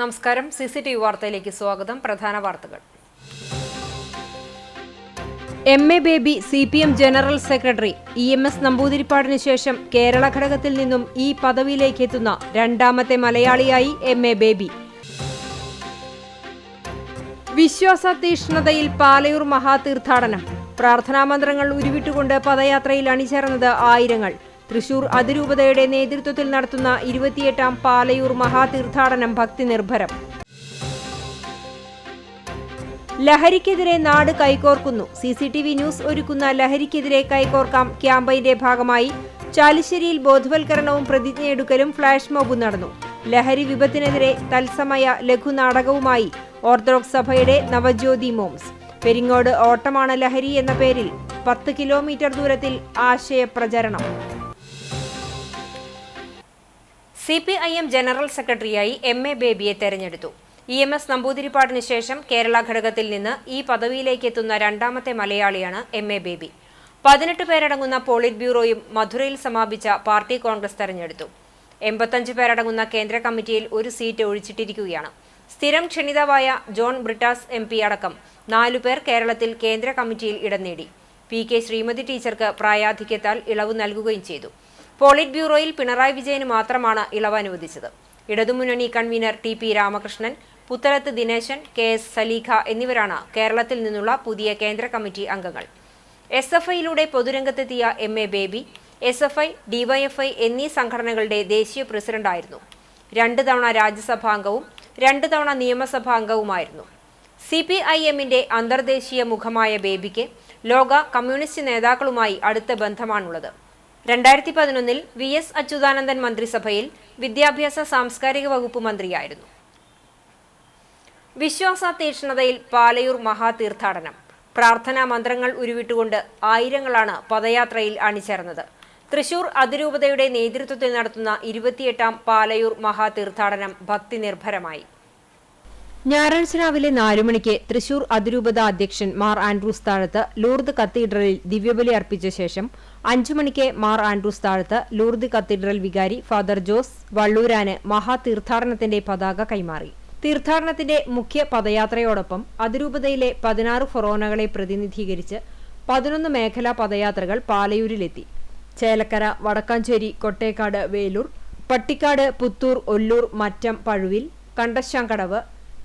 നമസ്കാരം. CCTV വാർത്തയിലേക്ക് സ്വാഗതം. പ്രധാന വാർത്തകൾ. MA baby CPM general secretary EMS നമ്പൂതിരിപ്പാടിന് ശേഷം കേരള ഘടകത്തിൽ നിന്നും ഈ പദവിയിലേക്ക് എത്തുന്ന രണ്ടാമത്തെ മലയാളിയായി MA ബേബി. വിശ്വാസതീഷ്ണതയിൽ പാലയൂർ മഹാതീർത്ഥാടനം. പ്രാർത്ഥനാമന്ത്രങ്ങൾ ഉരുവിട്ടുകൊണ്ട് പദയാത്രയിൽ അണിചേർന്നത് ആയിരങ്ങൾ. തൃശൂർ അതിരൂപതയുടെ നേതൃത്വത്തിൽ നടത്തുന്ന 28ാം പാലയൂർ മഹാതീർത്ഥാടനം ഭക്തി നിർഭരം. ലഹരിക്കെതിരെ നാട് കൈകോർക്കുന്നു. CCTV ന്യൂസ് ഒരുക്കുന്ന ലഹരിക്കെതിരെ കൈകോർക്കാം ക്യാമ്പയിന്റെ ഭാഗമായി ചാലിശ്ശേരിയിൽ ബോധവൽക്കരണവും പ്രതിജ്ഞയെടുക്കലും ഫ്ലാഷ് മോബും നടന്നു. ലഹരി വിപത്തിനെതിരെ തത്സമയ ലഘുനാടകവുമായി ഓർത്തഡോക്സ് സഭയുടെ നവജ്യോതി മോംസ്. പെരിങ്ങോട് ഓട്ടമാണ് ലഹരി എന്ന പേരിൽ 10 കിലോമീറ്റർ ദൂരത്തിൽ ആശയപ്രചരണം. CPIM ജനറൽ സെക്രട്ടറിയായി MA ബേബിയെ തെരഞ്ഞെടുത്തു. EMS നമ്പൂതിരിപ്പാടിന് ശേഷം കേരള ഘടകത്തിൽ നിന്ന് ഈ പദവിയിലേക്ക് എത്തുന്ന രണ്ടാമത്തെ മലയാളിയാണ് MA ബേബി. 18 പേരടങ്ങുന്ന പോളിറ്റ് ബ്യൂറോയും മധുരയിൽ സമാപിച്ച പാർട്ടി കോൺഗ്രസ് തെരഞ്ഞെടുത്തു. 85 പേരടങ്ങുന്ന കേന്ദ്ര കമ്മിറ്റിയിൽ ഒരു സീറ്റ് ഒഴിച്ചിട്ടിരിക്കുകയാണ്. സ്ഥിരം ക്ഷണിതാവായ ജോൺ ബ്രിട്ടാസ് MP അടക്കം 4 പേർ കേരളത്തിൽ കേന്ദ്ര കമ്മിറ്റിയിൽ ഇടം നേടി. PK ശ്രീമതി ടീച്ചർക്ക് പ്രായാധിക്യത്താൽ ഇളവ് നൽകുകയും ചെയ്തു. പോളിറ്റ് ബ്യൂറോയിൽ പിണറായി വിജയന് മാത്രമാണ് ഇളവ് അനുവദിച്ചത്. ഇടതുമുന്നണി convener TP Ramakrishnan, Puthalath Dineshan, KS Saleekha എന്നിവരാണ് കേരളത്തിൽ നിന്നുള്ള പുതിയ കേന്ദ്ര കമ്മിറ്റി അംഗങ്ങൾ. SFIയിലൂടെ പൊതുരംഗത്തെത്തിയ MA ബേബി SFI, DYFI എന്നീ സംഘടനകളുടെ ദേശീയ പ്രസിഡന്റായിരുന്നു. 2 തവണ രാജ്യസഭാംഗവും 2 തവണ നിയമസഭാംഗവുമായിരുന്നു. CPIMന്റെ അന്തർദേശീയ മുഖമായ ബേബിക്ക് ലോക കമ്മ്യൂണിസ്റ്റ് നേതാക്കളുമായി അടുത്ത ബന്ധമാണുള്ളത്. 2011 VS അച്യുതാനന്ദൻ മന്ത്രിസഭയിൽ വിദ്യാഭ്യാസ സാംസ്കാരിക വകുപ്പ് മന്ത്രിയായിരുന്നു. വിശ്വാസതീഷ്ണതയിൽ പാലയൂർ മഹാതീർത്ഥാടനം. പ്രാർത്ഥനാ മന്ത്രങ്ങൾ ഉരുവിട്ടുകൊണ്ട് ആയിരങ്ങളാണ് പദയാത്രയിൽ അണിചേർന്നത്. തൃശൂർ അതിരൂപതയുടെ നേതൃത്വത്തിൽ നടത്തുന്ന 28ാം പാലയൂർ മഹാതീർത്ഥാടനം ഭക്തി നിർഭരമായി. ഞായറാഴ്ച രാവിലെ 4 മണിക്ക് തൃശൂർ അതിരൂപത അധ്യക്ഷൻ മാർ ആൻഡ്രൂസ് താഴത്ത് ലൂർദ് കത്തീഡ്രലിൽ ദിവ്യബലി അർപ്പിച്ച ശേഷം 5 മണിക്ക് മാർ ആൻഡ്രൂസ് താഴത്ത് ലൂർദ് കത്തീഡ്രൽ വികാരി ഫാദർ ജോസ് വള്ളൂരാന് മഹാതീർത്ഥാടനത്തിന്റെ പതാക കൈമാറി. തീർത്ഥാടനത്തിന്റെ മുഖ്യ പദയാത്രയോടൊപ്പം അതിരൂപതയിലെ 16 ഫൊറോനകളെ പ്രതിനിധീകരിച്ച് 11 മേഖലാ പദയാത്രകൾ പാലയൂരിലെത്തി. ചേലക്കര, വടക്കാഞ്ചേരി, കൊട്ടേക്കാട്, വേലൂർ, പട്ടിക്കാട്, പുത്തൂർ, ഒല്ലൂർ, മറ്റം, പഴുവിൽ, കണ്ടശാങ്കടവ്,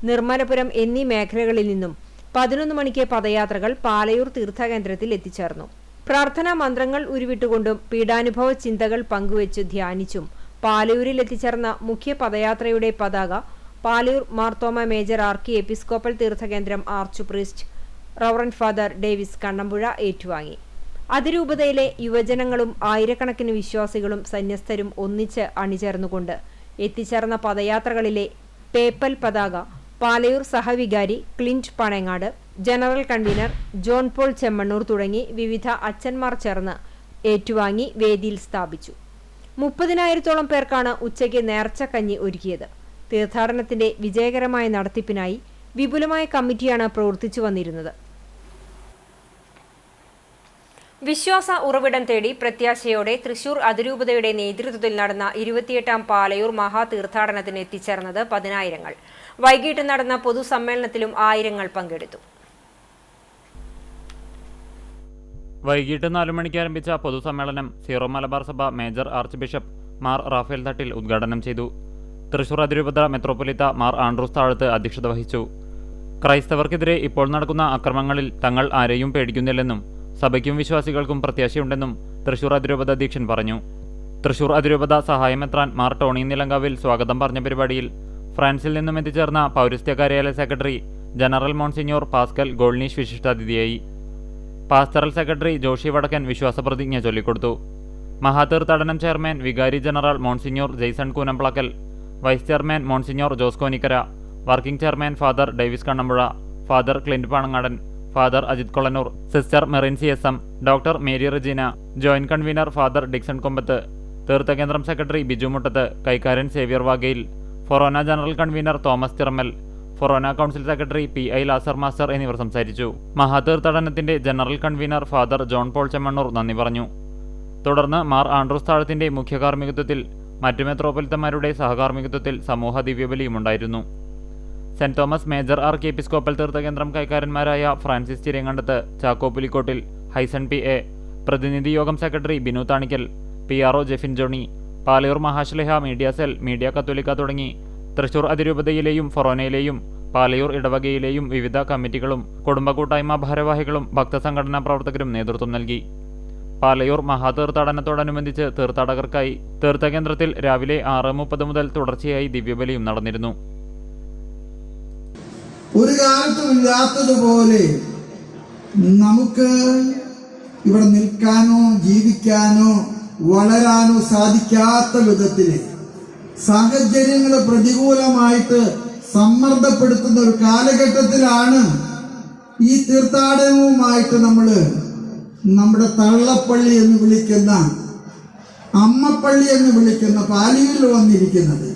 നിർമ്മലപുരം എന്നീ മേഖലകളിൽ നിന്നും 11 മണിക്ക് പദയാത്രകൾ പാലയൂർ തീർത്ഥകേന്ദ്രത്തിൽ എത്തിച്ചേർന്നു. പ്രാർത്ഥനാ മന്ത്രങ്ങൾ ഉരുവിട്ടുകൊണ്ടും പീഡാനുഭവ ചിന്തകൾ പങ്കുവച്ച് ധ്യാനിച്ചും പാലയൂരിൽ എത്തിച്ചേർന്ന മുഖ്യ പദയാത്രയുടെ പതാക Palayur Marthoma major archiepiscopal തീർത്ഥകേന്ദ്രം archpriest reverend father Davis Kannampuzha ഏറ്റുവാങ്ങി. അതിരൂപതയിലെ യുവജനങ്ങളും ആയിരക്കണക്കിന് വിശ്വാസികളും സന്യസ്തരും ഒന്നിച്ച് അണിചേർന്നുകൊണ്ട് എത്തിച്ചേർന്ന പദയാത്രകളിലെ പേപ്പൽ പതാക പാലയൂർ സഹവികാരി Clint Panangad, general convener John Paul Chemmannur തുടങ്ങി വിവിധ അച്ഛന്മാർ ചേർന്ന് ഏറ്റുവാങ്ങി വേദിയിൽ സ്ഥാപിച്ചു. 30,000-ഓളം പേർക്കാണ് ഉച്ചയ്ക്ക് നേർച്ചക്കഞ്ഞി ഒരുക്കിയത്. തീർത്ഥാടനത്തിന്റെ വിജയകരമായ നടത്തിപ്പിനായി വിപുലമായ കമ്മിറ്റിയാണ് പ്രവർത്തിച്ചു വന്നിരുന്നത്. വിശ്വാസ ഉറവിടം തേടി പ്രത്യാശയോടെ തൃശൂർ അതിരൂപതയുടെ നേതൃത്വത്തിൽ നടന്ന 28ാം പാലയൂർ മഹാതീർത്ഥാടനത്തിന് എത്തിച്ചേർന്നത് 10,000. വൈകിട്ട് നടന്ന പൊതുസമ്മേളനത്തിലും ആയിരങ്ങൾ പങ്കെടുത്തു. വൈകിട്ട് 4 മണിക്ക് ആരംഭിച്ച പൊതുസമ്മേളനം സീറോ മലബാർ സഭ major archbishop Mar Raphael Thattil ഉദ്ഘാടനം ചെയ്തു. തൃശൂർ അതിരൂപത മെത്രോപൊലിത്ത മാർ ആൻഡ്രൂസ് താഴത്ത് അധ്യക്ഷത വഹിച്ചു. ക്രൈസ്തവർക്കെതിരെ ഇപ്പോൾ നടക്കുന്ന അക്രമങ്ങളിൽ തങ്ങൾ ആരെയും പേടിക്കുന്നില്ലെന്നും സഭയ്ക്കും വിശ്വാസികൾക്കും പ്രത്യാശയുണ്ടെന്നും തൃശൂർ അതിരൂപത അധ്യക്ഷൻ പറഞ്ഞു. തൃശൂർ അതിരൂപത സഹായമെത്രാൻ മാർ ടോണി നിലങ്കാവിൽ സ്വാഗതം പറഞ്ഞ പരിപാടിയിൽ ഫ്രാൻസിൽ നിന്നും എത്തിച്ചേർന്ന പൗരസ്ത്യ കാര്യാലയ secretary general monsignor Pascal Gollnisch വിശിഷ്ടാതിഥിയായി. പാസ്റ്ററൽ സെക്രട്ടറി ജോഷി വടക്കൻ വിശ്വാസപ്രതിജ്ഞ ചൊല്ലിക്കൊടുത്തു. മഹാതീർത്ഥാടനം ചെയർമാൻ വികാരി general monsignor Jaison Koonamplackal, vice chairman monsignor Jose Konikkara, working chairman father Davis Kannampuzha, father Clint Panangadan, father Ajith Kolanur, sister Merin CSM, doctor Mary Regina, joint convener father Dixon Kombath, തീർത്ഥകേന്ദ്രം സെക്രട്ടറി ബിജു മുട്ടത്ത്, കൈക്കാരൻ Xavier Vagayil, forane general convener Thomas Thirammal, forane council secretary PI Lazar master എന്നിവർ സംസാരിച്ചു. മഹാതീർത്ഥാടനത്തിന്റെ general convener father John Paul Chemmannur നന്ദി പറഞ്ഞു. തുടർന്ന് Mar Andrews താഴത്തിന്റെ മുഖ്യ കാർമ്മികത്വത്തിൽ മറ്റു മെത്രോപൊലിത്തന്മാരുടെ സഹകാർമ്മികത്വത്തിൽ സമൂഹ ദിവ്യബലിയുമുണ്ടായിരുന്നു. Saint Thomas major archiepiscopal തീർത്ഥകേന്ദ്രം കൈക്കാരന്മാരായ ഫ്രാൻസിസ് ചിരങ്ങണ്ടത്ത്, ചാക്കോ പുലിക്കോട്ടിൽ, ഹൈസൺ PA, പ്രതിനിധി യോഗം സെക്രട്ടറി ബിനു താണിക്കൽ, PRO ജെഫിൻ ജോണി, പാലയൂർ മഹാശ്ലിഹ മീഡിയ സെൽ, മീഡിയ കത്തോലിക്ക തുടങ്ങി തൃശൂർ അതിരൂപതയിലെയും ഫൊറോനയിലെയും പാലയൂർ ഇടവകയിലെയും വിവിധ കമ്മിറ്റികളും കുടുംബ കൂട്ടായ്മ ഭാരവാഹികളും ഭക്തസംഘടനാ പ്രവർത്തകരും നേതൃത്വം നൽകി. പാലയൂർ മഹാതീർത്ഥാടനത്തോടനുബന്ധിച്ച് തീർത്ഥാടകർക്കായി തീർത്ഥകേന്ദ്രത്തിൽ രാവിലെ 6:30 മുതൽ തുടർച്ചയായി ദിവ്യബലിയും നടന്നിരുന്നു. ഒരു കാലത്തും ഇല്ലാത്തതുപോലെ നമുക്ക് ഇവിടെ നിൽക്കാനോ ജീവിക്കാനോ വളരാനോ സാധിക്കാത്ത വിധത്തില് സാഹചര്യങ്ങൾ പ്രതികൂലമായിട്ട് സമ്മർദ്ദപ്പെടുത്തുന്ന ഒരു കാലഘട്ടത്തിലാണ് ഈ തീർത്ഥാടനവുമായിട്ട് നമ്മുടെ തള്ളപ്പള്ളി എന്ന് വിളിക്കുന്ന, അമ്മപ്പള്ളി എന്ന് വിളിക്കുന്ന പാലയൂരിൽ വന്നിരിക്കുന്നത്.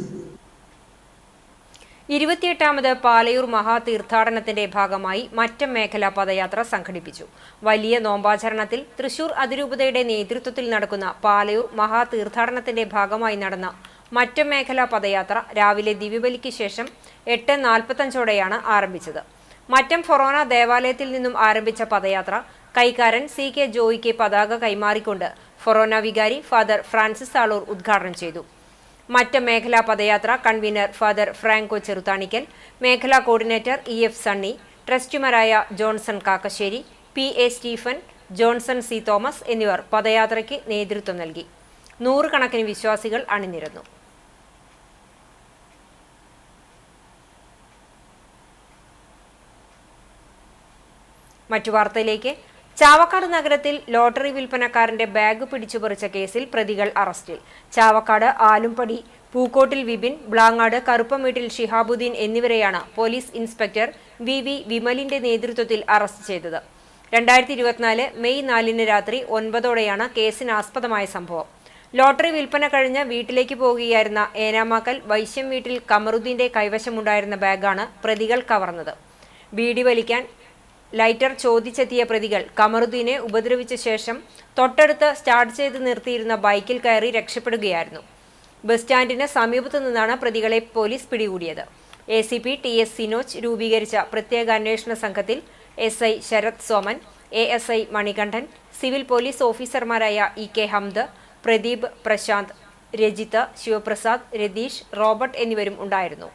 28ാമത് പാലയൂർ മഹാതീർത്ഥാടനത്തിന്റെ ഭാഗമായി മറ്റം മേഖലാ പദയാത്ര സംഘടിപ്പിച്ചു. വലിയ നോമ്പാചരണത്തിൽ തൃശൂർ അതിരൂപതയുടെ നേതൃത്വത്തിൽ നടക്കുന്ന പാലയൂർ മഹാതീർത്ഥാടനത്തിന്റെ ഭാഗമായി നടന്ന മറ്റം മേഖലാ പദയാത്ര രാവിലെ ദിവ്യബലിക്ക് ശേഷം 8:45ഓടെയാണ് ആരംഭിച്ചത്. മറ്റം ഫൊറോന ദേവാലയത്തിൽ നിന്നും ആരംഭിച്ച പദയാത്ര കൈക്കാരൻ CK ജോയിക്ക് പതാക കൈമാറിക്കൊണ്ട് ഫൊറോന വികാരി ഫാദർ ഫ്രാൻസിസ് ആളൂർ ഉദ്ഘാടനം ചെയ്തു. മറ്റം മേഖലാ പദയാത്ര കൺവീനർ ഫാദർ ഫ്രാങ്കോ ചെറുതാണിക്കൽ, മേഖലാ കോർഡിനേറ്റർ EF സണ്ണി, ട്രസ്റ്റിമാരായ Johnson Kakkassery, PA Stephen, Johnson C Thomas എന്നിവർ പദയാത്രയ്ക്ക് നേതൃത്വം നൽകി. 100 കണക്കിന് വിശ്വാസികൾ അണിനിരന്നു. മറ്റു വാർത്തയിലേക്ക്. ചാവക്കാട് നഗരത്തിൽ ലോട്ടറി വിൽപ്പനക്കാരന്റെ ബാഗ് പിടിച്ചുപറിച്ച കേസിൽ പ്രതികൾ അറസ്റ്റിൽ. ചാവക്കാട് ആലുംപടി പൂക്കോട്ടിൽ വിപിൻ, ബ്ലാങ്ങാട് കറുപ്പംവീട്ടിൽ ഷിഹാബുദ്ദീൻ എന്നിവരെയാണ് പോലീസ് ഇൻസ്പെക്ടർ VV വിമലിന്റെ നേതൃത്വത്തിൽ അറസ്റ്റ് ചെയ്തത്. 2024 മെയ് 4 രാത്രി 9ഓടെയാണ് കേസിനാസ്പദമായ സംഭവം. ലോട്ടറി വിൽപ്പന കഴിഞ്ഞ് വീട്ടിലേക്ക് പോകുകയായിരുന്ന ഏനാമാക്കൽ വൈശ്യം വീട്ടിൽ കമറുദ്ദീന്റെ കൈവശമുണ്ടായിരുന്ന ബാഗാണ് പ്രതികൾ കവർന്നത്. ബീഡി വലിക്കാൻ ലൈറ്റർ ചോദിച്ചെത്തിയ പ്രതികൾ കമറുദ്ദീനെ ഉപദ്രവിച്ച ശേഷം തൊട്ടടുത്ത് സ്റ്റാർട്ട് ചെയ്ത് നിർത്തിയിരുന്ന ബൈക്കിൽ കയറി രക്ഷപ്പെടുകയായിരുന്നു. ബസ് സ്റ്റാൻഡിന് സമീപത്തു നിന്നാണ് പ്രതികളെ പോലീസ് പിടികൂടിയത്. ACP TS സിനോജ് രൂപീകരിച്ച പ്രത്യേക അന്വേഷണ സംഘത്തിൽ SI Sarath Soman, ASI Manikandan, civil police ഓഫീസർമാരായ EK ഹംദ്, പ്രദീപ്, പ്രശാന്ത്, രജിത്ത്, ശിവപ്രസാദ്, രതീഷ്, റോബർട്ട് എന്നിവരും ഉണ്ടായിരുന്നു.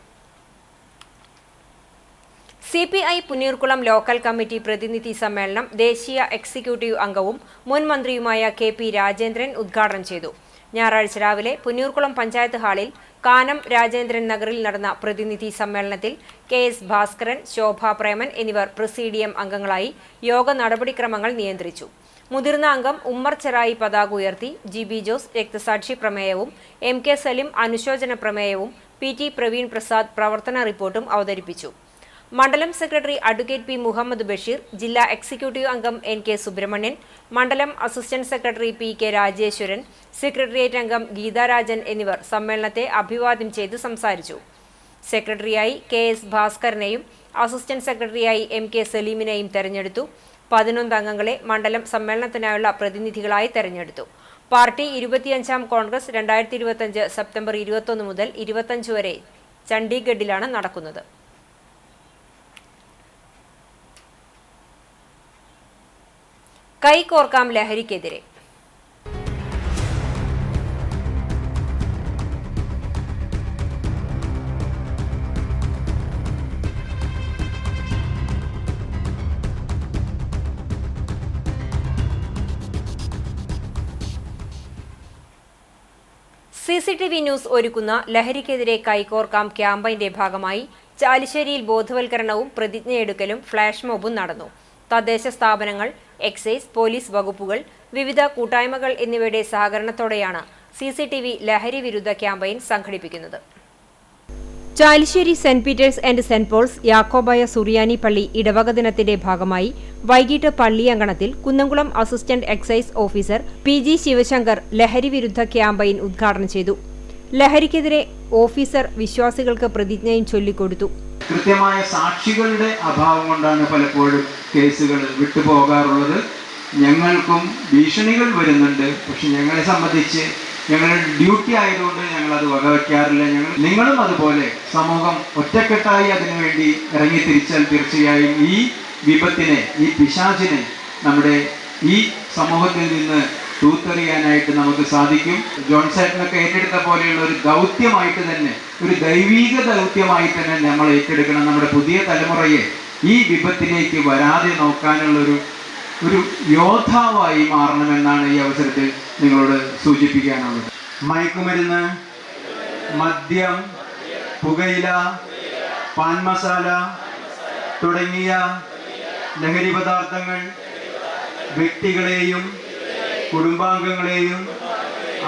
CPI പുന്നീർകുളം ലോക്കൽ കമ്മിറ്റി പ്രതിനിധി സമ്മേളനം ദേശീയ എക്സിക്യൂട്ടീവ് അംഗവും മുൻ മന്ത്രിയുമായ KP രാജേന്ദ്രൻ ഉദ്ഘാടനം ചെയ്തു. ഞായറാഴ്ച രാവിലെ പുന്നീർകുളം പഞ്ചായത്ത് ഹാളിൽ കാനം രാജേന്ദ്രൻ നഗറിൽ നടന്ന പ്രതിനിധി സമ്മേളനത്തിൽ KS ഭാസ്കരൻ, ശോഭ പ്രേമൻ എന്നിവർ പ്രസീഡിയം അംഗങ്ങളായി യോഗ നടപടിക്രമങ്ങൾ നിയന്ത്രിച്ചു. മുതിർന്ന അംഗം ഉമ്മർ ചെറായി പതാക ഉയർത്തി, GB ജോസ് രക്തസാക്ഷി പ്രമേയവും, MK സലിം അനുശോചന പ്രമേയവും, PT പ്രവീൺ പ്രസാദ് പ്രവർത്തന റിപ്പോർട്ടും അവതരിപ്പിച്ചു. മണ്ഡലം secretary advocate P Muhammad Basheer, ജില്ലാ എക്സിക്യൂട്ടീവ് അംഗം NK സുബ്രഹ്മണ്യൻ, മണ്ഡലം assistant secretary PK Rajeswaran, secretariat അംഗം ഗീതാരാജൻ എന്നിവർ സമ്മേളനത്തെ അഭിവാദ്യം ചെയ്ത് സംസാരിച്ചു. സെക്രട്ടറിയായി KS ഭാസ്കരനെയും അസിസ്റ്റന്റ് സെക്രട്ടറിയായി MK സലീമിനെയും തെരഞ്ഞെടുത്തു. 11 അംഗങ്ങളെ മണ്ഡലം സമ്മേളനത്തിനായുള്ള പ്രതിനിധികളായി തെരഞ്ഞെടുത്തു. പാർട്ടി 25ാം കോൺഗ്രസ് 2025 സെപ്റ്റംബർ 21 മുതൽ 25 വരെ ചണ്ഡീഗഡിലാണ് നടക്കുന്നത്. കൈകോർക്കാം ലഹരിക്കെതിരെ. CCTV ന്യൂസ് ഒരുക്കുന്ന ലഹരിക്കെതിരെ കൈകോർക്കാം ക്യാമ്പയിന്റെ ഭാഗമായി ചാലിശ്ശേരിയിൽ ബോധവൽക്കരണവും പ്രതിജ്ഞയെടുക്കലും ഫ്ലാഷ് മോബും നടന്നു. തദ്ദേശ സ്ഥാപനങ്ങൾ, എക്സൈസ്, പോലീസ് വകുപ്പുകൾ, വിവിധ കൂട്ടായ്മകൾ എന്നിവയുടെ സഹകരണത്തോടെയാണ് CCTV ലഹരി വിരുദ്ധ ക്യാമ്പയിൻ സംഘടിപ്പിക്കുന്നത്. Chalissery saint Peter's and saint Paul's യാക്കോബായ സുറിയാനി പള്ളി ഇടവക ദിനത്തിന്റെ ഭാഗമായി വൈകിട്ട് പള്ളിയങ്കണത്തിൽ Kunnamkulam assistant excise officer PG Sivasankar ലഹരി വിരുദ്ധ ക്യാമ്പയിൻ ഉദ്ഘാടനം ചെയ്തു. ലഹരിക്കെതിരെ ഓഫീസർ വിശ്വാസികൾക്ക് പ്രതിജ്ഞയും ചൊല്ലിക്കൊടുത്തു. കൃത്യമായ സാക്ഷികളുടെ അഭാവം കൊണ്ടാണ് പലപ്പോഴും കേസുകൾ വിട്ടുപോകാറുള്ളത്. ഞങ്ങൾക്കും ഭീഷണികൾ വരുന്നുണ്ട്. പക്ഷെ ഞങ്ങളെ സംബന്ധിച്ച് ഞങ്ങളുടെ ഡ്യൂട്ടി ആയതുകൊണ്ട് ഞങ്ങളത് വകവയ്ക്കാറില്ല. നിങ്ങളും അതുപോലെ സമൂഹം ഒറ്റക്കെട്ടായി അതിനുവേണ്ടി ഇറങ്ങിത്തിരിച്ചാൽ തീർച്ചയായും ഈ വിപത്തിനെ, ഈ പിശാചിനെ നമ്മുടെ ഈ സമൂഹത്തിൽ നിന്ന് തൂത്തെറിയാനായിട്ട് നമുക്ക് സാധിക്കും. ജോൺസേട്ടനൊക്കെ ഏറ്റെടുത്ത പോലെയുള്ള ഒരു ദൗത്യമായിട്ട് തന്നെ, ഒരു ദൈവീക ദൗത്യമായി തന്നെ നമ്മൾ ഏറ്റെടുക്കണം. നമ്മുടെ പുതിയ തലമുറയെ ഈ വിപത്തിലേക്ക് വരാതെ നോക്കാനുള്ളൊരു യോദ്ധാവായി മാറണമെന്നാണ് ഈ അവസരത്തിൽ നിങ്ങളോട് സൂചിപ്പിക്കാനുള്ളത്. മയക്കുമരുന്ന്, മദ്യം, പുകയില, പാൻ മസാല തുടങ്ങിയ ലഹരി പദാർത്ഥങ്ങൾ വ്യക്തികളെയും കുടുംബാംഗങ്ങളെയും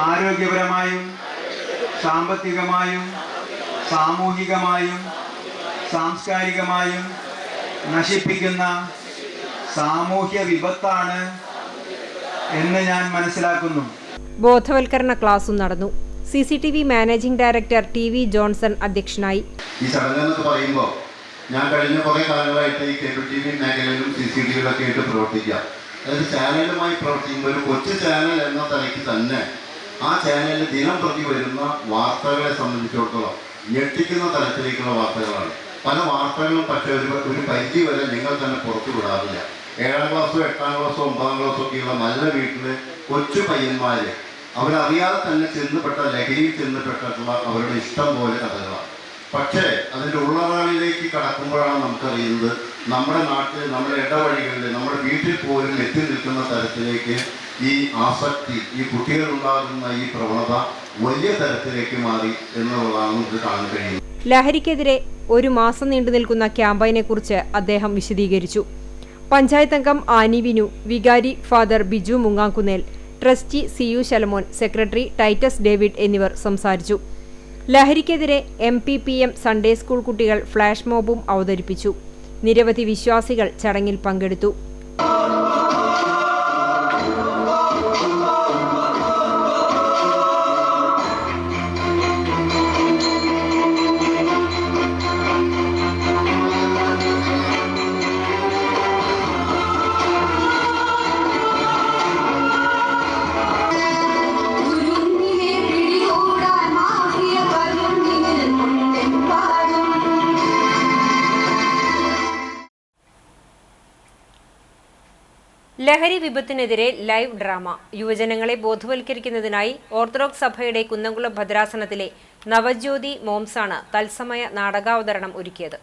ആരോഗ്യപരമായും സാമ്പത്തികമായും സാമൂഹികമായും സാംസ്കാരികമായും നശിപ്പിക്കുന്ന സാമൂഹ്യ വിപത്താണ് എന്ന് ഞാൻ മനസ്സിലാക്കുന്നു. ബോധവൽക്കരണ ക്ലാസും നടന്നു. CCTV managing director TV Johnson അധ്യക്ഷനായി. ഈ ചടങ്ങെന്ന് പറയുമ്പോൾ ഞാൻ കഴിഞ്ഞ കുറേ കാലങ്ങളായിട്ട് ഈ കേബിൾ TV മേഖലയിലും CCTVയിലൊക്കെ ആയിട്ട് പ്രവർത്തിക്കാം. അതായത് ചാനലുമായി പ്രവർത്തിക്കുമ്പോൾ ഒരു കൊച്ചു ചാനൽ എന്ന തലയ്ക്ക് തന്നെ ആ ചാനലിൽ ദിനം പ്രതി വരുന്ന വാർത്തകളെ സംബന്ധിച്ചിടത്തോളം ഞെട്ടിക്കുന്ന തലത്തിലേക്കുള്ള വാർത്തകളാണ്. പല വാർത്തകളും പക്ഷേ ഒരു പരിധി വരെ നിങ്ങൾ തന്നെ പുറത്തു വിടാറില്ല. 7ാം ക്ലാസ്സോ 8ാം ക്ലാസ്സോ 9ാം ക്ലാസ്സോ ഒക്കെയുള്ള നല്ല വീട്ടിലെ കൊച്ചു പയ്യന്മാർ അവരറിയാതെ തന്നെ ചെന്നപ്പെട്ട ലഹരിയിൽ ചെന്നപ്പെട്ടിട്ടുള്ള അവരുടെ ഇഷ്ടം പോലെ കഥകളാണ്. പക്ഷേ അതിൻ്റെ ഉള്ളറകളിലേക്ക് കടക്കുമ്പോഴാണ് നമുക്കറിയുന്നത് നമ്മുടെ നാട്ടിൽ, നമ്മുടെ ഇടവഴികളിൽ, നമ്മുടെ വീട്ടിൽ പോലും എത്തി നിൽക്കുന്ന തരത്തിലേക്ക് ഈ ആസക്തി, ഈ കുട്ടികളുണ്ടാകുന്ന ഈ പ്രവണത വലിയ തരത്തിലേക്ക് മാറി എന്നുള്ളതാണ് നമുക്ക് കാണാൻ കഴിയുന്നത്. ലഹരിക്കെതിരെ 1 മാസം നീണ്ടു നിൽക്കുന്ന ക്യാമ്പയിനെക്കുറിച്ച് അദ്ദേഹം വിശദീകരിച്ചു. പഞ്ചായത്ത് അംഗം ആനി വിനു, വികാരി father Biju Mungamkunnel, trustee CU Shalamon, secretary Titus David എന്നിവർ സംസാരിച്ചു. ലഹരിക്കെതിരെ MPPM സൺഡേ സ്കൂൾ കുട്ടികൾ ഫ്ലാഷ് മോബും അവതരിപ്പിച്ചു. നിരവധി വിശ്വാസികൾ ചടങ്ങിൽ പങ്കെടുത്തു. ലഹരി വിപത്തിനെതിരെ ലൈവ് ഡ്രാമ. യുവജനങ്ങളെ ബോധവൽക്കരിക്കുന്നതിനായി ഓർത്തഡോക്സ് സഭയുടെ കുന്നംകുളം ഭദ്രാസനത്തിലെ നവജ്യോതി മോംസാണ് തത്സമയ നാടകാവതരണം ഒരുക്കിയത്.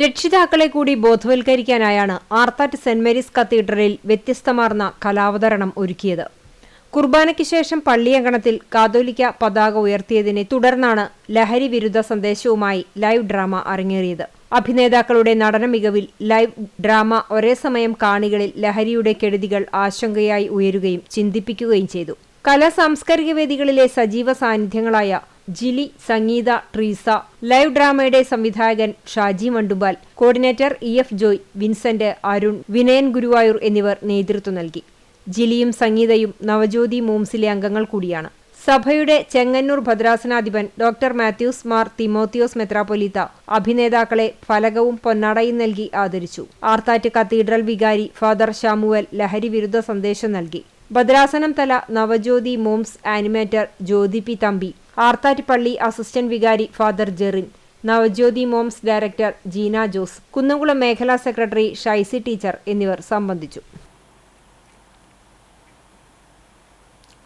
രക്ഷിതാക്കളെ കൂടി ബോധവൽക്കരിക്കാനായാണ് ആർത്താറ്റ് സെന്റ് മേരീസ് കത്തീഡ്രലിൽ വ്യത്യസ്തമാർന്ന കലാവതരണം ഒരുക്കിയത്. കുർബാനയ്ക്ക് ശേഷം പള്ളിയങ്കണത്തിൽ കാതോലിക്ക പതാക ഉയർത്തിയതിനെ തുടർന്നാണ് ലഹരി വിരുദ്ധ സന്ദേശവുമായി ലൈവ് ഡ്രാമ അരങ്ങേറിയത്. അഭിനേതാക്കളുടെ നടന മികവിൽ ലൈവ് ഡ്രാമ ഒരേ സമയം കാണികളിൽ ലഹരിയുടെ കെടുതികൾ ആശങ്കയായി ഉയരുകയും ചിന്തിപ്പിക്കുകയും ചെയ്തു. കലാ സാംസ്കാരിക വേദികളിലെ സജീവ സാന്നിധ്യങ്ങളായ ജിലി, സംഗീത, ട്രീസ, ലൈവ് ഡ്രാമയുടെ സംവിധായകൻ Shaji Mandumpal, coordinator EF Joy, Vincent, Arun, Vinayan Guruvayur എന്നിവർ നേതൃത്വം നൽകി. ജിലിയും സംഗീതയും നവജ്യോതി മോംസിലെ അംഗങ്ങൾ കൂടിയാണ്. സഭയുടെ ചെങ്ങന്നൂർ ഭദ്രാസനാധിപൻ ഡോക്ടർ മാത്യൂസ് മാർ തിമോത്തിയോസ് മെത്രാപ്പൊലീത്ത അഭിനേതാക്കളെ ഫലകവും പൊന്നാടയും നൽകി ആദരിച്ചു. ആർത്താറ്റ് കത്തീഡ്രൽ വികാരി ഫാദർ ഷാമുവൽ ലഹരി വിരുദ്ധ സന്ദേശം നൽകി. ഭദ്രാസനം തല നവജ്യോതി മോംസ് ആനിമേറ്റർ ജ്യോതി പി തമ്പി, ആർത്താറ്റ് പള്ളി അസിസ്റ്റന്റ് വികാരി father Jerin, Navajyothi moms director Jeena Jose, Kunnamkulam മേഖലാ സെക്രട്ടറി ഷൈസി ടീച്ചർ എന്നിവർ സംബന്ധിച്ചു.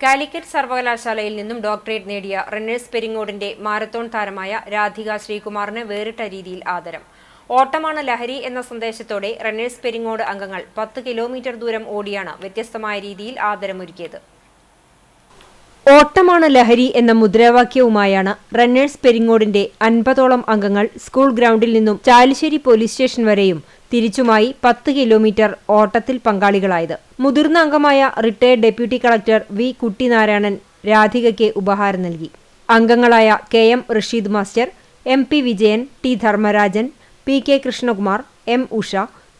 കാലിക്കറ്റ് സർവകലാശാലയിൽ നിന്നും ഡോക്ടറേറ്റ് നേടിയ റണ്ണേഴ്സ് പെരിങ്ങോടിന്റെ മാരത്തോൺ താരമായ രാധിക ശ്രീകുമാറിന് വേറിട്ട രീതിയിൽ ആദരം. ഓട്ടമാണ് ലഹരി എന്ന സന്ദേശത്തോടെ റണ്ണേഴ്സ് പെരിങ്ങോട് അംഗങ്ങൾ 10 കിലോമീറ്റർ ദൂരം ഓടിയാണ് വ്യത്യസ്തമായ രീതിയിൽ ആദരമൊരുക്കിയത്. ഓട്ടമാണ് ലഹരി എന്ന മുദ്രാവാക്യവുമായാണ് റണ്ണേഴ്സ് പെരിങ്ങോടിന്റെ 50ഓളം അംഗങ്ങൾ സ്കൂൾ ഗ്രൗണ്ടിൽ നിന്നും ചാലിശ്ശേരി പോലീസ് സ്റ്റേഷൻ വരെയും തിരിച്ചുമായി 10 കിലോമീറ്റർ ഓട്ടത്തിൽ പങ്കാളികളായത്. മുതിർന്ന അംഗമായ retired deputy collector V Kuttinarayanan രാധികയ്ക്ക് ഉപഹാരം നൽകി. അംഗങ്ങളായ KM Rasheed master, MP Vijayan, T Dharmarajan, PK Krishnakumar, M Usha,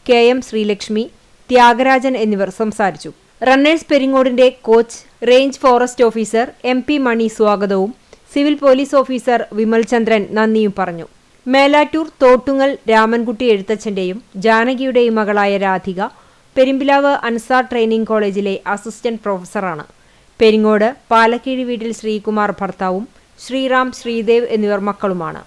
KM Sreelakshmi, Thyagarajan എന്നിവർ സംസാരിച്ചു. റണ്ണേഴ്സ് പെരിങ്ങോടിന്റെ coach range forest officer MP Mani സ്വാഗതവും civil police officer Vimal Chandran നന്ദിയും പറഞ്ഞു. മേലാറ്റൂർ തോട്ടുങ്ങൽ രാമൻകുട്ടി എഴുത്തച്ഛന്റെയും ജാനകിയുടെയും മകളായ രാധിക പെരുമ്പിലാവ് അൻസാർ ട്രെയിനിംഗ് കോളേജിലെ അസിസ്റ്റന്റ് പ്രൊഫസറാണ്. പെരിങ്ങോട് പാലക്കീഴി വീട്ടിൽ ശ്രീകുമാർ ഭർത്താവും ശ്രീറാം, ശ്രീദേവ് എന്നിവർ മക്കളുമാണ്.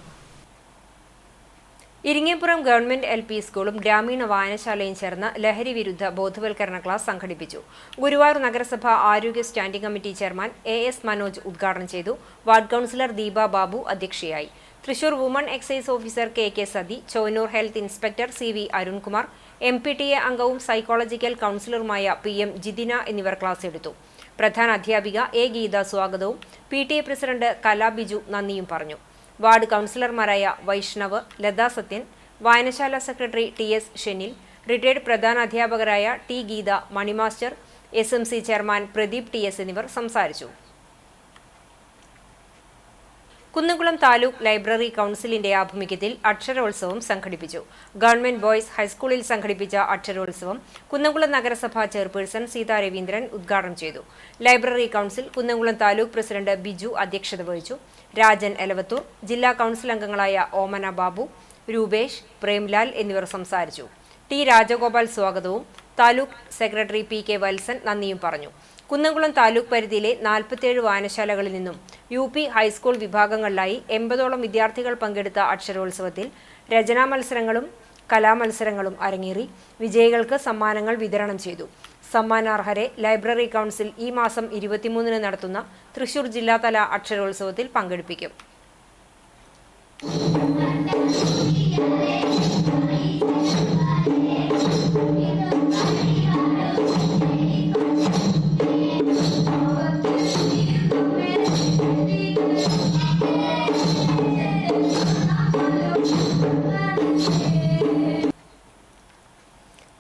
ഇരിങ്ങേപ്പുറം ഗവൺമെന്റ് LP സ്കൂളും ഗ്രാമീണ വായനശാലയും ചേർന്ന് ലഹരി വിരുദ്ധ ബോധവൽക്കരണ ക്ലാസ് സംഘടിപ്പിച്ചു. ഗുരുവായൂർ നഗരസഭ ആരോഗ്യ standing committee chairman AS Manoj ഉദ്ഘാടനം ചെയ്തു. വാർഡ് കൗൺസിലർ ദീപ ബാബു അധ്യക്ഷയായി. Thrissur woman excise officer KK Sathi, Chonur health inspector CV Arunkumar, MPTA അംഗവും സൈക്കോളജിക്കൽ കൗൺസിലറുമായ PM ജിതിന എന്നിവർ ക്ലാസ് എടുത്തു. പ്രധാന അധ്യാപിക A ഗീത സ്വാഗതവും PTA പ്രസിഡന്റ് കലാ ബിജു നന്ദിയും പറഞ്ഞു. വാർഡ് കൗൺസിലർമാരായ വൈഷ്ണവ്, ലതാ സത്യൻ, വായനശാല സെക്രട്ടറി TS ഷെനിൽ, റിട്ടയർഡ് പ്രധാന അധ്യാപകരായ T Geetha, Mani master, SMC chairman Pradeep TS എന്നിവർ സംസാരിച്ചു. കുന്നംകുളം താലൂക്ക് ലൈബ്രറി കൗൺസിലിന്റെ ആഭിമുഖ്യത്തിൽ അക്ഷരോത്സവം സംഘടിപ്പിച്ചു. ഗവൺമെന്റ് ബോയ്സ് ഹൈസ്കൂളിൽ സംഘടിപ്പിച്ച അക്ഷരോത്സവം കുന്നംകുളം നഗരസഭാ ചെയർപേഴ്സൺ സീതാ രവീന്ദ്രൻ ഉദ്ഘാടനം ചെയ്തു. Library council Kunnamkulam taluk president Biju അധ്യക്ഷത വഹിച്ചു. രാജൻ എലവത്തൂർ, ജില്ലാ കൗൺസിൽ അംഗങ്ങളായ ഓമന ബാബു, രൂപേഷ്, പ്രേംലാൽ എന്നിവർ സംസാരിച്ചു. T രാജഗോപാൽ സ്വാഗതവും താലൂക്ക് സെക്രട്ടറി PK വത്സൻ നന്ദിയും പറഞ്ഞു. കുന്നംകുളം താലൂക്ക് പരിധിയിലെ 47 വായനശാലകളിൽ നിന്നും UP ഹൈസ്കൂൾ വിഭാഗങ്ങളിലായി 80ഓളം വിദ്യാർത്ഥികൾ പങ്കെടുത്ത അക്ഷരോത്സവത്തിൽ രചനാ മത്സരങ്ങളും കലാമത്സരങ്ങളും അരങ്ങേറി. വിജയികൾക്ക് സമ്മാനങ്ങൾ വിതരണം ചെയ്തു. സമ്മാനാർഹരെ ലൈബ്രറി കൗൺസിൽ ഈ മാസം 23-ന് നടത്തുന്ന തൃശൂർ ജില്ലാതല അക്ഷരോത്സവത്തിൽ പങ്കെടുപ്പിക്കും.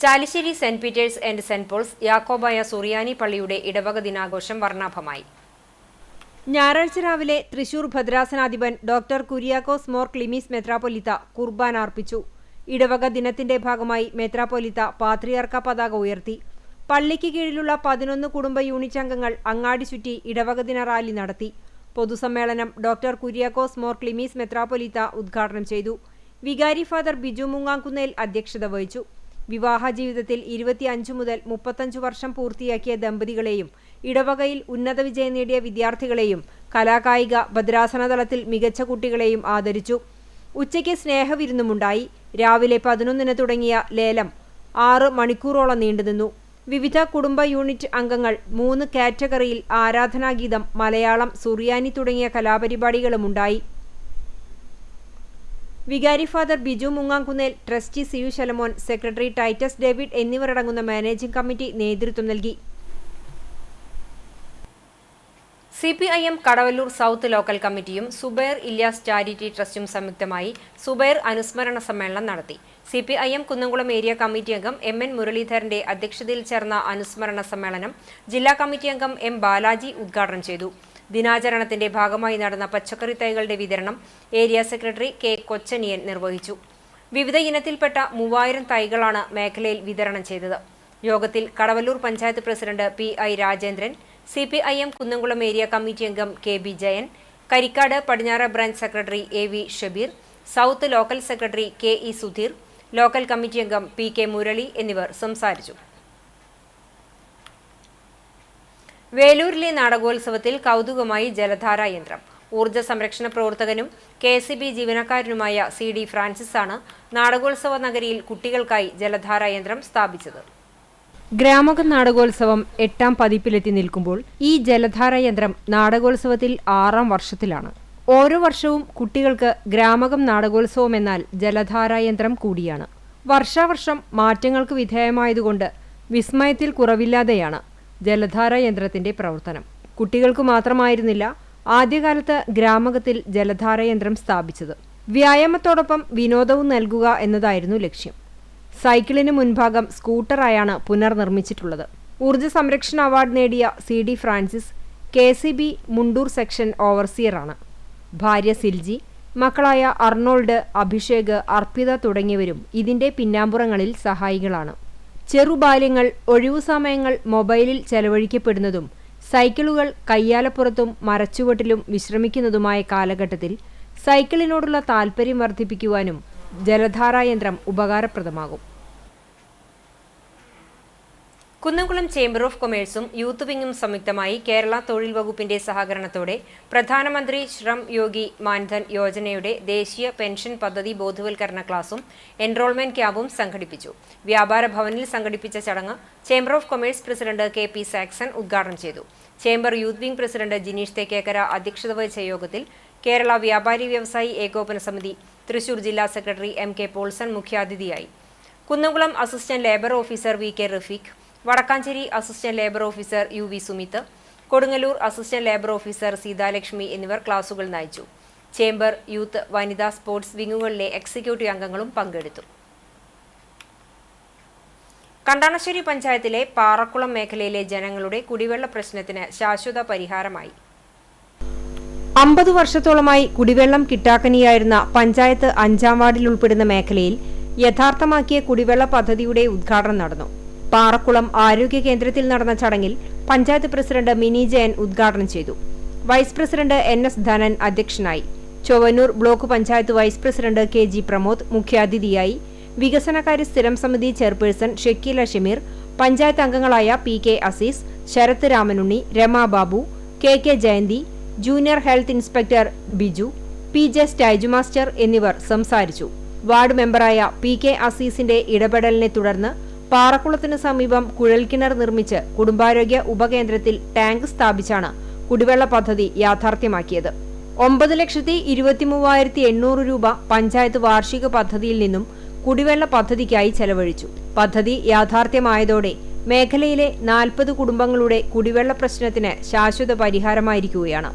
Chalissery saint Peter's and saint Paul's യാക്കോബായ സുറിയാനി പള്ളിയുടെ ഇടവക ദിനാഘോഷം വർണ്ണാഭമായി. ഞായറാഴ്ച രാവിലെ തൃശൂർ ഭദ്രാസനാധിപൻ ഡോക്ടർ കുര്യാക്കോസ് മോർ ക്ലിമീസ് മെത്രാപ്പൊലീത്ത കുർബാന അർപ്പിച്ചു. ഇടവക ദിനത്തിന്റെ ഭാഗമായി മെത്രാപ്പൊലീത്ത പാത്രിയാർക്ക പതാക ഉയർത്തി. പള്ളിക്ക് കീഴിലുള്ള 11 കുടുംബ യൂണിറ്റ് അംഗങ്ങൾ അങ്ങാടി ചുറ്റി ഇടവക ദിന റാലി നടത്തി. പൊതുസമ്മേളനം ഡോക്ടർ കുര്യാക്കോസ് മോർ ക്ലിമീസ് മെത്രാപ്പൊലീത്ത ഉദ്ഘാടനം ചെയ്തു. വികാരി ഫാദർ ബിജു മുങ്ങാംകുന്നേൽ അധ്യക്ഷത വഹിച്ചു. വിവാഹ ജീവിതത്തിൽ 25 മുതൽ 35 വർഷം പൂർത്തിയാക്കിയ ദമ്പതികളെയും ഇടവകയിൽ ഉന്നത വിജയം നേടിയ വിദ്യാർത്ഥികളെയും കലാകായിക ഭദ്രാസന തലത്തിൽ മികച്ച കുട്ടികളെയും ആദരിച്ചു. ഉച്ചയ്ക്ക് സ്നേഹവിരുന്നുമുണ്ടായി. രാവിലെ 11-ന് തുടങ്ങിയ ലേലം 6 മണിക്കൂറോളം നീണ്ടുനിന്നു. വിവിധ കുടുംബ യൂണിറ്റ് അംഗങ്ങൾ 3 കാറ്റഗറിയിൽ ആരാധനാഗീതം, മലയാളം, സുറിയാനി തുടങ്ങിയ കലാപരിപാടികളുമുണ്ടായി. വികാരി father Biju Mungamkunnel, trustee CU Shalamon, secretary Titus David എന്നിവരടങ്ങുന്ന മാനേജിംഗ് കമ്മിറ്റി നേതൃത്വം നൽകി. CPIM കടവല്ലൂർ സൗത്ത് ലോക്കൽ കമ്മിറ്റിയും സുബൈർ ഇല്യാസ് ചാരിറ്റി ട്രസ്റ്റും സംയുക്തമായി സുബൈർ അനുസ്മരണ സമ്മേളനം നടത്തി. CPIM കുന്നംകുളം ഏരിയ കമ്മിറ്റി അംഗം MN മുരളീധരന്റെ അധ്യക്ഷതയിൽ ചേർന്ന അനുസ്മരണ സമ്മേളനം ജില്ലാ കമ്മിറ്റി അംഗം M ബാലാജി ഉദ്ഘാടനം ചെയ്തു. ദിനാചരണത്തിന്റെ ഭാഗമായി നടന്ന പച്ചക്കറി തൈകളുടെ വിതരണം ഏരിയ സെക്രട്ടറി K കൊച്ചനിയൻ നിർവഹിച്ചു. വിവിധ ഇനത്തിൽപ്പെട്ട 3000 തൈകളാണ് മേഖലയിൽ വിതരണം ചെയ്തത്. യോഗത്തിൽ Kadavallur panchayat president PI Rajendran, CPIM Kunnamkulam area committee അംഗം KB ജയൻ, കരിക്കാട് പടിഞ്ഞാറ branch secretary AV Shabeer, south local secretary KE Sudheer, local committee അംഗം PK മുരളി എന്നിവർ സംസാരിച്ചു. വേലൂരിലെ നാടകോത്സവത്തിൽ കൗതുകമായി ജലധാര യന്ത്രം. ഊർജ്ജ സംരക്ഷണ പ്രവർത്തകനും KSB ജീവനക്കാരനുമായ CD ഫ്രാൻസിസ് ആണ് നാടകോത്സവ നഗരിയിൽ കുട്ടികൾക്കായി ജലധാര യന്ത്രം സ്ഥാപിച്ചത്. ഗ്രാമകം നാടകോത്സവം 8ാം പതിപ്പിലെത്തി നിൽക്കുമ്പോൾ ഈ ജലധാര യന്ത്രം നാടകോത്സവത്തിൽ 6ാം വർഷത്തിലാണ്. ഓരോ വർഷവും കുട്ടികൾക്ക് ഗ്രാമകം നാടകോത്സവം എന്നാൽ ജലധാര യന്ത്രം കൂടിയാണ്. വർഷാവർഷം മാറ്റങ്ങൾക്ക് വിധേയമായതുകൊണ്ട് വിസ്മയത്തിൽ കുറവില്ലാതെയാണ് ജലധാര യന്ത്രത്തിന്റെ പ്രവർത്തനം. കുട്ടികൾക്ക് മാത്രമായിരുന്നില്ല ആദ്യകാലത്ത് ഗ്രാമകത്തിൽ ജലധാര യന്ത്രം സ്ഥാപിച്ചത്. വ്യായാമത്തോടൊപ്പം വിനോദവും നൽകുക എന്നതായിരുന്നു ലക്ഷ്യം. സൈക്കിളിന് മുൻഭാഗം സ്കൂട്ടറായാണ് പുനർനിർമ്മിച്ചിട്ടുള്ളത്. ഊർജ്ജ സംരക്ഷണ അവാർഡ് നേടിയ CD Francis KSB Mundur section ഓവർസിയറാണ്. ഭാര്യ സിൽജി, മക്കളായ അർണോൾഡ്, അഭിഷേക്, അർപ്പിത തുടങ്ങിയവരും ഇതിന്റെ പിന്നാമ്പുറങ്ങളിൽ സഹായികളാണ്. ചെറുബാല്യങ്ങൾ, ഒഴിവുസമയങ്ങൾ മൊബൈലിൽ ചെലവഴിക്കപ്പെടുന്നതും സൈക്കിളുകൾ കയ്യാലപ്പുറത്തും മരച്ചുവട്ടിലും വിശ്രമിക്കുന്നതുമായ കാലഘട്ടത്തിൽ സൈക്കിളിനോടുള്ള താൽപ്പര്യം വർദ്ധിപ്പിക്കുവാനും ജലധാരായന്ത്രം ഉപകാരപ്രദമാകും. കുന്നംകുളം ചേംബർ ഓഫ് കൊമേഴ്സും യൂത്ത് വിങ്ങും സംയുക്തമായി കേരള തൊഴിൽ വകുപ്പിന്റെ സഹകരണത്തോടെ പ്രധാനമന്ത്രി ശ്രം യോഗി മാൻധൻ യോജനയുടെ ദേശീയ പെൻഷൻ പദ്ധതി ബോധവൽക്കരണ ക്ലാസും എൻറോൾമെന്റ് ക്യാമ്പും സംഘടിപ്പിച്ചു. വ്യാപാര ഭവനിൽ സംഘടിപ്പിച്ച ചടങ്ങ് chamber of commerce president K P. Saxon ഉദ്ഘാടനം ചെയ്തു. Chamber youth wing president Jineesh Thekkekkara അധ്യക്ഷത വഹിച്ച യോഗത്തിൽ കേരള വ്യാപാരി വ്യവസായി ഏകോപന സമിതി തൃശൂർ ജില്ലാ സെക്രട്ടറി എം.കെ. പോൾസൺ മുഖ്യാതിഥിയായി. Kunnamkulam assistant labour officer V K. Rafeeq, Vadakkanchery assistant labour officer U V. Sumith, Kodungallur assistant labour officer Seethalakshmi എന്നിവർ ക്ലാസുകൾ നയിച്ചു. ചേംബർ, യൂത്ത്, വനിതാ സ്പോർട്സ് വിങ്ങുകളിലെ എക്സിക്യൂട്ടീവ് അംഗങ്ങളും പങ്കെടുത്തു. കണ്ടാണശ്ശേരി പഞ്ചായത്തിലെ പാറക്കുളം മേഖലയിലെ ജനങ്ങളുടെ കുടിവെള്ള പ്രശ്നത്തിന് ശാശ്വത പരിഹാരമായി. 50 വർഷത്തോളമായി കുടിവെള്ളം കിട്ടാക്കനിയായിരുന്ന പഞ്ചായത്ത് 5-ാം വാർഡിൽ ഉൾപ്പെടുന്ന മേഖലയിൽ യഥാർത്ഥമാക്കിയ കുടിവെള്ള പദ്ധതിയുടെ ഉദ്ഘാടനം നടന്നു. പാറക്കുളം ആരോഗ്യ കേന്ദ്രത്തിൽ നടന്ന ചടങ്ങിൽ പഞ്ചായത്ത് പ്രസിഡന്റ് മിനി ജയൻ ഉദ്ഘാടനം ചെയ്തു. Vice president N.S. ധനൻ അധ്യക്ഷനായി. Chowannur block panchayat vice president K.G. Pramod മുഖ്യാതിഥിയായി. വികസനകാര്യ സ്ഥിരം സമിതി ചെയർപേഴ്സൺ ഷക്കീല ഷമീർ, പഞ്ചായത്ത് അംഗങ്ങളായ P.K. Azeez, Sarath Ramanunni, Rama Babu, K.K. Jayanthi, junior health inspector Biju, P.J. Stayju master എന്നിവർ സംസാരിച്ചു. Ward മെമ്പറായ P.K. അസീസിന്റെ ഇടപെടലിനെ തുടർന്ന് പാറക്കുളത്തിന് സമീപം കുഴൽക്കിണർ നിർമ്മിച്ച് കുടുംബാരോഗ്യ ഉപകേന്ദ്രത്തിൽ ടാങ്ക് സ്ഥാപിച്ചാണ് കുടിവെള്ള പദ്ധതി യാഥാർത്ഥ്യമാക്കിയത്. 9,23,800 രൂപ പഞ്ചായത്ത് വാർഷിക പദ്ധതിയിൽ നിന്നും കുടിവെള്ള പദ്ധതിക്കായി ചെലവഴിച്ചു. പദ്ധതി യാഥാർത്ഥ്യമായതോടെ മേഖലയിലെ 40 കുടുംബങ്ങളുടെ കുടിവെള്ള പ്രശ്നത്തിന് ശാശ്വത പരിഹാരമായിരിക്കുകയാണ്.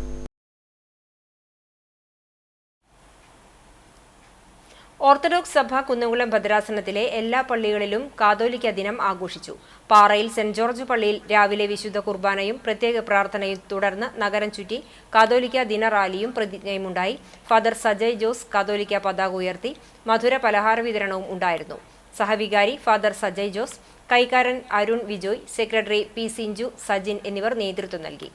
ഓർത്തഡോക്സ് സഭ കുന്നംകുളം ഭദ്രാസനത്തിലെ എല്ലാ പള്ളികളിലും കാതോലിക്ക ദിനം ആഘോഷിച്ചു. പാറയിൽ സെന്റ് ജോർജ് പള്ളിയിൽ രാവിലെ വിശുദ്ധ കുർബാനയും പ്രത്യേക പ്രാർത്ഥനയും തുടർന്ന് നഗരം ചുറ്റി കാതോലിക്ക ദിന റാലിയും പ്രതിജ്ഞയുമുണ്ടായി. ഫാദർ സജയ് ജോസ് കാതോലിക്ക പതാക ഉയർത്തി. മധുര പലഹാര വിതരണവും ഉണ്ടായിരുന്നു. സഹവികാരി ഫാദർ സജയ് ജോസ്, കൈക്കാരൻ അരുൺ വിജോയ്, സെക്രട്ടറി P. സിഞ്ചു, സജിൻ എന്നിവർ നേതൃത്വം നൽകി.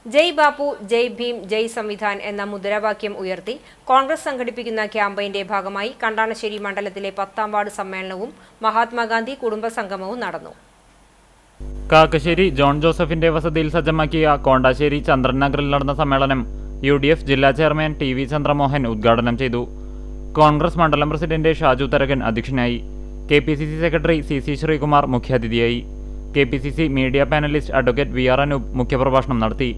ജയ് ബാപ്പു, ജയ് ഭീം, ജയ് സംവിധാൻ എന്ന മുദ്രാവാക്യം ഉയർത്തി കോൺഗ്രസ് സംഘടിപ്പിക്കുന്ന ക്യാമ്പയിന്റെ ഭാഗമായി കണ്ടാണശ്ശേരി മണ്ഡലത്തിലെ 10-ാം വാർഡ് സമ്മേളനവും മഹാത്മാഗാന്ധി കുടുംബസംഗമവും നടന്നു. കാക്കശ്ശേരി ജോൺ ജോസഫിന്റെ വസതിയിൽ സജ്ജമാക്കിയ കോണ്ടാശ്ശേരി ചന്ദ്രൻ നഗറിൽ നടന്ന സമ്മേളനം UDF ജില്ലാ ചെയർമാൻ TV ചന്ദ്രമോഹൻ ഉദ്ഘാടനം ചെയ്തു. കോൺഗ്രസ് മണ്ഡലം പ്രസിഡന്റ് ഷാജു തരകൻ അധ്യക്ഷനായി. KPCC സെക്രട്ടറി CC ശ്രീകുമാർ മുഖ്യാതിഥിയായി. KPCC media panellist advocate VR Anoop മുഖ്യപ്രഭാഷണം നടത്തി.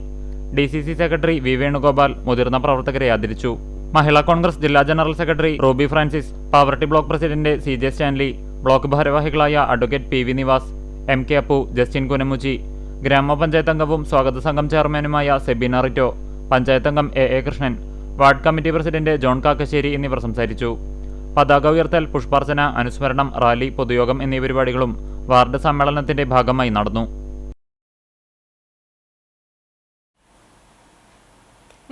DCC secretary V. വേണുഗോപാൽ മുതിർന്ന പ്രവർത്തകരെ ആദരിച്ചു. മഹിളാ കോൺഗ്രസ് ജില്ലാ general secretary Roby Francis, Pavaratty block president CJ Stanley, block ഭാരവാഹികളായ advocate PV Nivas, MK Appu, Justin Kunamuchi, ഗ്രാമപഞ്ചായത്ത് അംഗവും സ്വാഗത സംഘം ചെയർമാനുമായ സെബീന റിറ്റോ, പഞ്ചായത്ത് അംഗം AA Krishnan, ward committee president John Kakkassery എന്നിവർ സംസാരിച്ചു. പതാക ഉയർത്തൽ, പുഷ്പാർച്ചന, അനുസ്മരണം, റാലി, പൊതുയോഗം എന്നീ പരിപാടികളും വാർഡ് സമ്മേളനത്തിന്റെ ഭാഗമായി നടന്നു.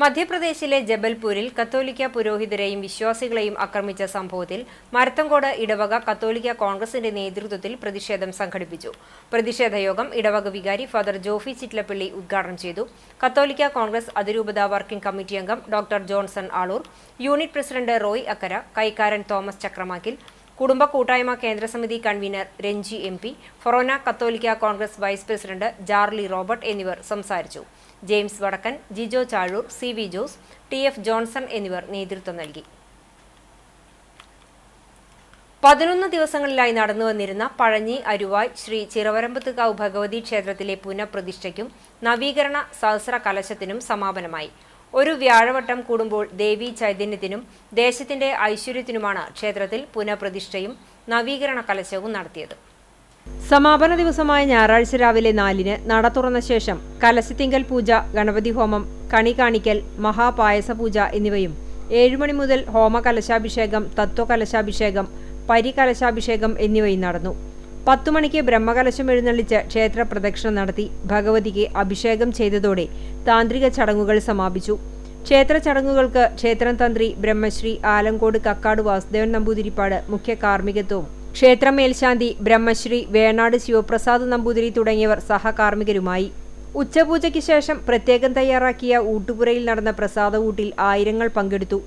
മധ്യപ്രദേശിലെ ജബൽപൂരിൽ കത്തോലിക്ക പുരോഹിതരെയും വിശ്വാസികളെയും ആക്രമിച്ച സംഭവത്തിൽ മരത്തങ്കോട് ഇടവക കത്തോലിക്ക കോൺഗ്രസിന്റെ നേതൃത്വത്തിൽ പ്രതിഷേധം സംഘടിപ്പിച്ചു. പ്രതിഷേധ യോഗം ഇടവക വികാരി ഫാദർ ജോഫി ചിറ്റ്ലപ്പള്ളി ഉദ്ഘാടനം ചെയ്തു. കത്തോലിക്ക കോൺഗ്രസ് അതിരൂപത വർക്കിംഗ് കമ്മിറ്റി അംഗം doctor Johnson Aloor, unit president Roy Akkara, കൈക്കാരൻ തോമസ് ചക്രമാക്കിൽ, കുടുംബ കൂട്ടായ്മ കേന്ദ്രസമിതി കൺവീനർ രഞ്ജി MP, ഫൊറോന കത്തോലിക്ക Congress vice president Jarly Robert എന്നിവർ സംസാരിച്ചു. James Vadakkan, Jijo Chazhur, CV Jose, TF Johnson എന്നിവർ നേതൃത്വം നൽകി. 11 ദിവസങ്ങളിലായി നടന്നുവന്നിരുന്ന പഴഞ്ഞി അരുവായ് ശ്രീ ചിറവരമ്പത്തുകാവ് ഭഗവതി ക്ഷേത്രത്തിലെ പുനഃപ്രതിഷ്ഠയ്ക്കും നവീകരണ സഹസ്ര കലശത്തിനും സമാപനമായി. ഒരു വ്യാഴവട്ടം കൂടുമ്പോൾ ദേവീ ചൈതന്യത്തിനും ദേശത്തിന്റെ ഐശ്വര്യത്തിനുമാണ് ക്ഷേത്രത്തിൽ പുനഃപ്രതിഷ്ഠയും നവീകരണ കലശവും നടത്തിയത്. സമാപന ദിവസമായ ഞായറാഴ്ച രാവിലെ 4-ന് നട തുറന്ന ശേഷം കലശത്തിങ്കൽ പൂജ, ഗണപതി ഹോമം, കണി കാണിക്കൽ, മഹാപായസ പൂജ എന്നിവയും 7 മണി മുതൽ ഹോമകലശാഭിഷേകം, തത്വകലശാഭിഷേകം, പരികലശാഭിഷേകം എന്നിവയും നടന്നു. 10 മണിക്ക് ബ്രഹ്മകലശം എഴുന്നള്ളിച്ച് ക്ഷേത്ര പ്രദക്ഷിണം നടത്തി ഭഗവതിക്ക് അഭിഷേകം ചെയ്തതോടെ താന്ത്രിക ചടങ്ങുകൾ സമാപിച്ചു. ക്ഷേത്ര ചടങ്ങുകൾക്ക് ക്ഷേത്രം തന്ത്രി ബ്രഹ്മശ്രീ ആലങ്കോട് കക്കാട് വാസുദേവൻ നമ്പൂതിരിപ്പാട് മുഖ്യ കാർമ്മികത്വവും ക്ഷേത്രം മേൽശാന്തി ബ്രഹ്മശ്രീ വേണാട് ശിവപ്രസാദ് നമ്പൂതിരി തുടങ്ങിയവർ സഹകാർമ്മികരുമായി. ഉച്ചപൂജയ്ക്ക് ശേഷം പ്രത്യേകം തയ്യാറാക്കിയ ഊട്ടുപുരയിൽ നടന്ന പ്രസാദഊട്ടിൽ ആയിരങ്ങൾ പങ്കെടുത്തു.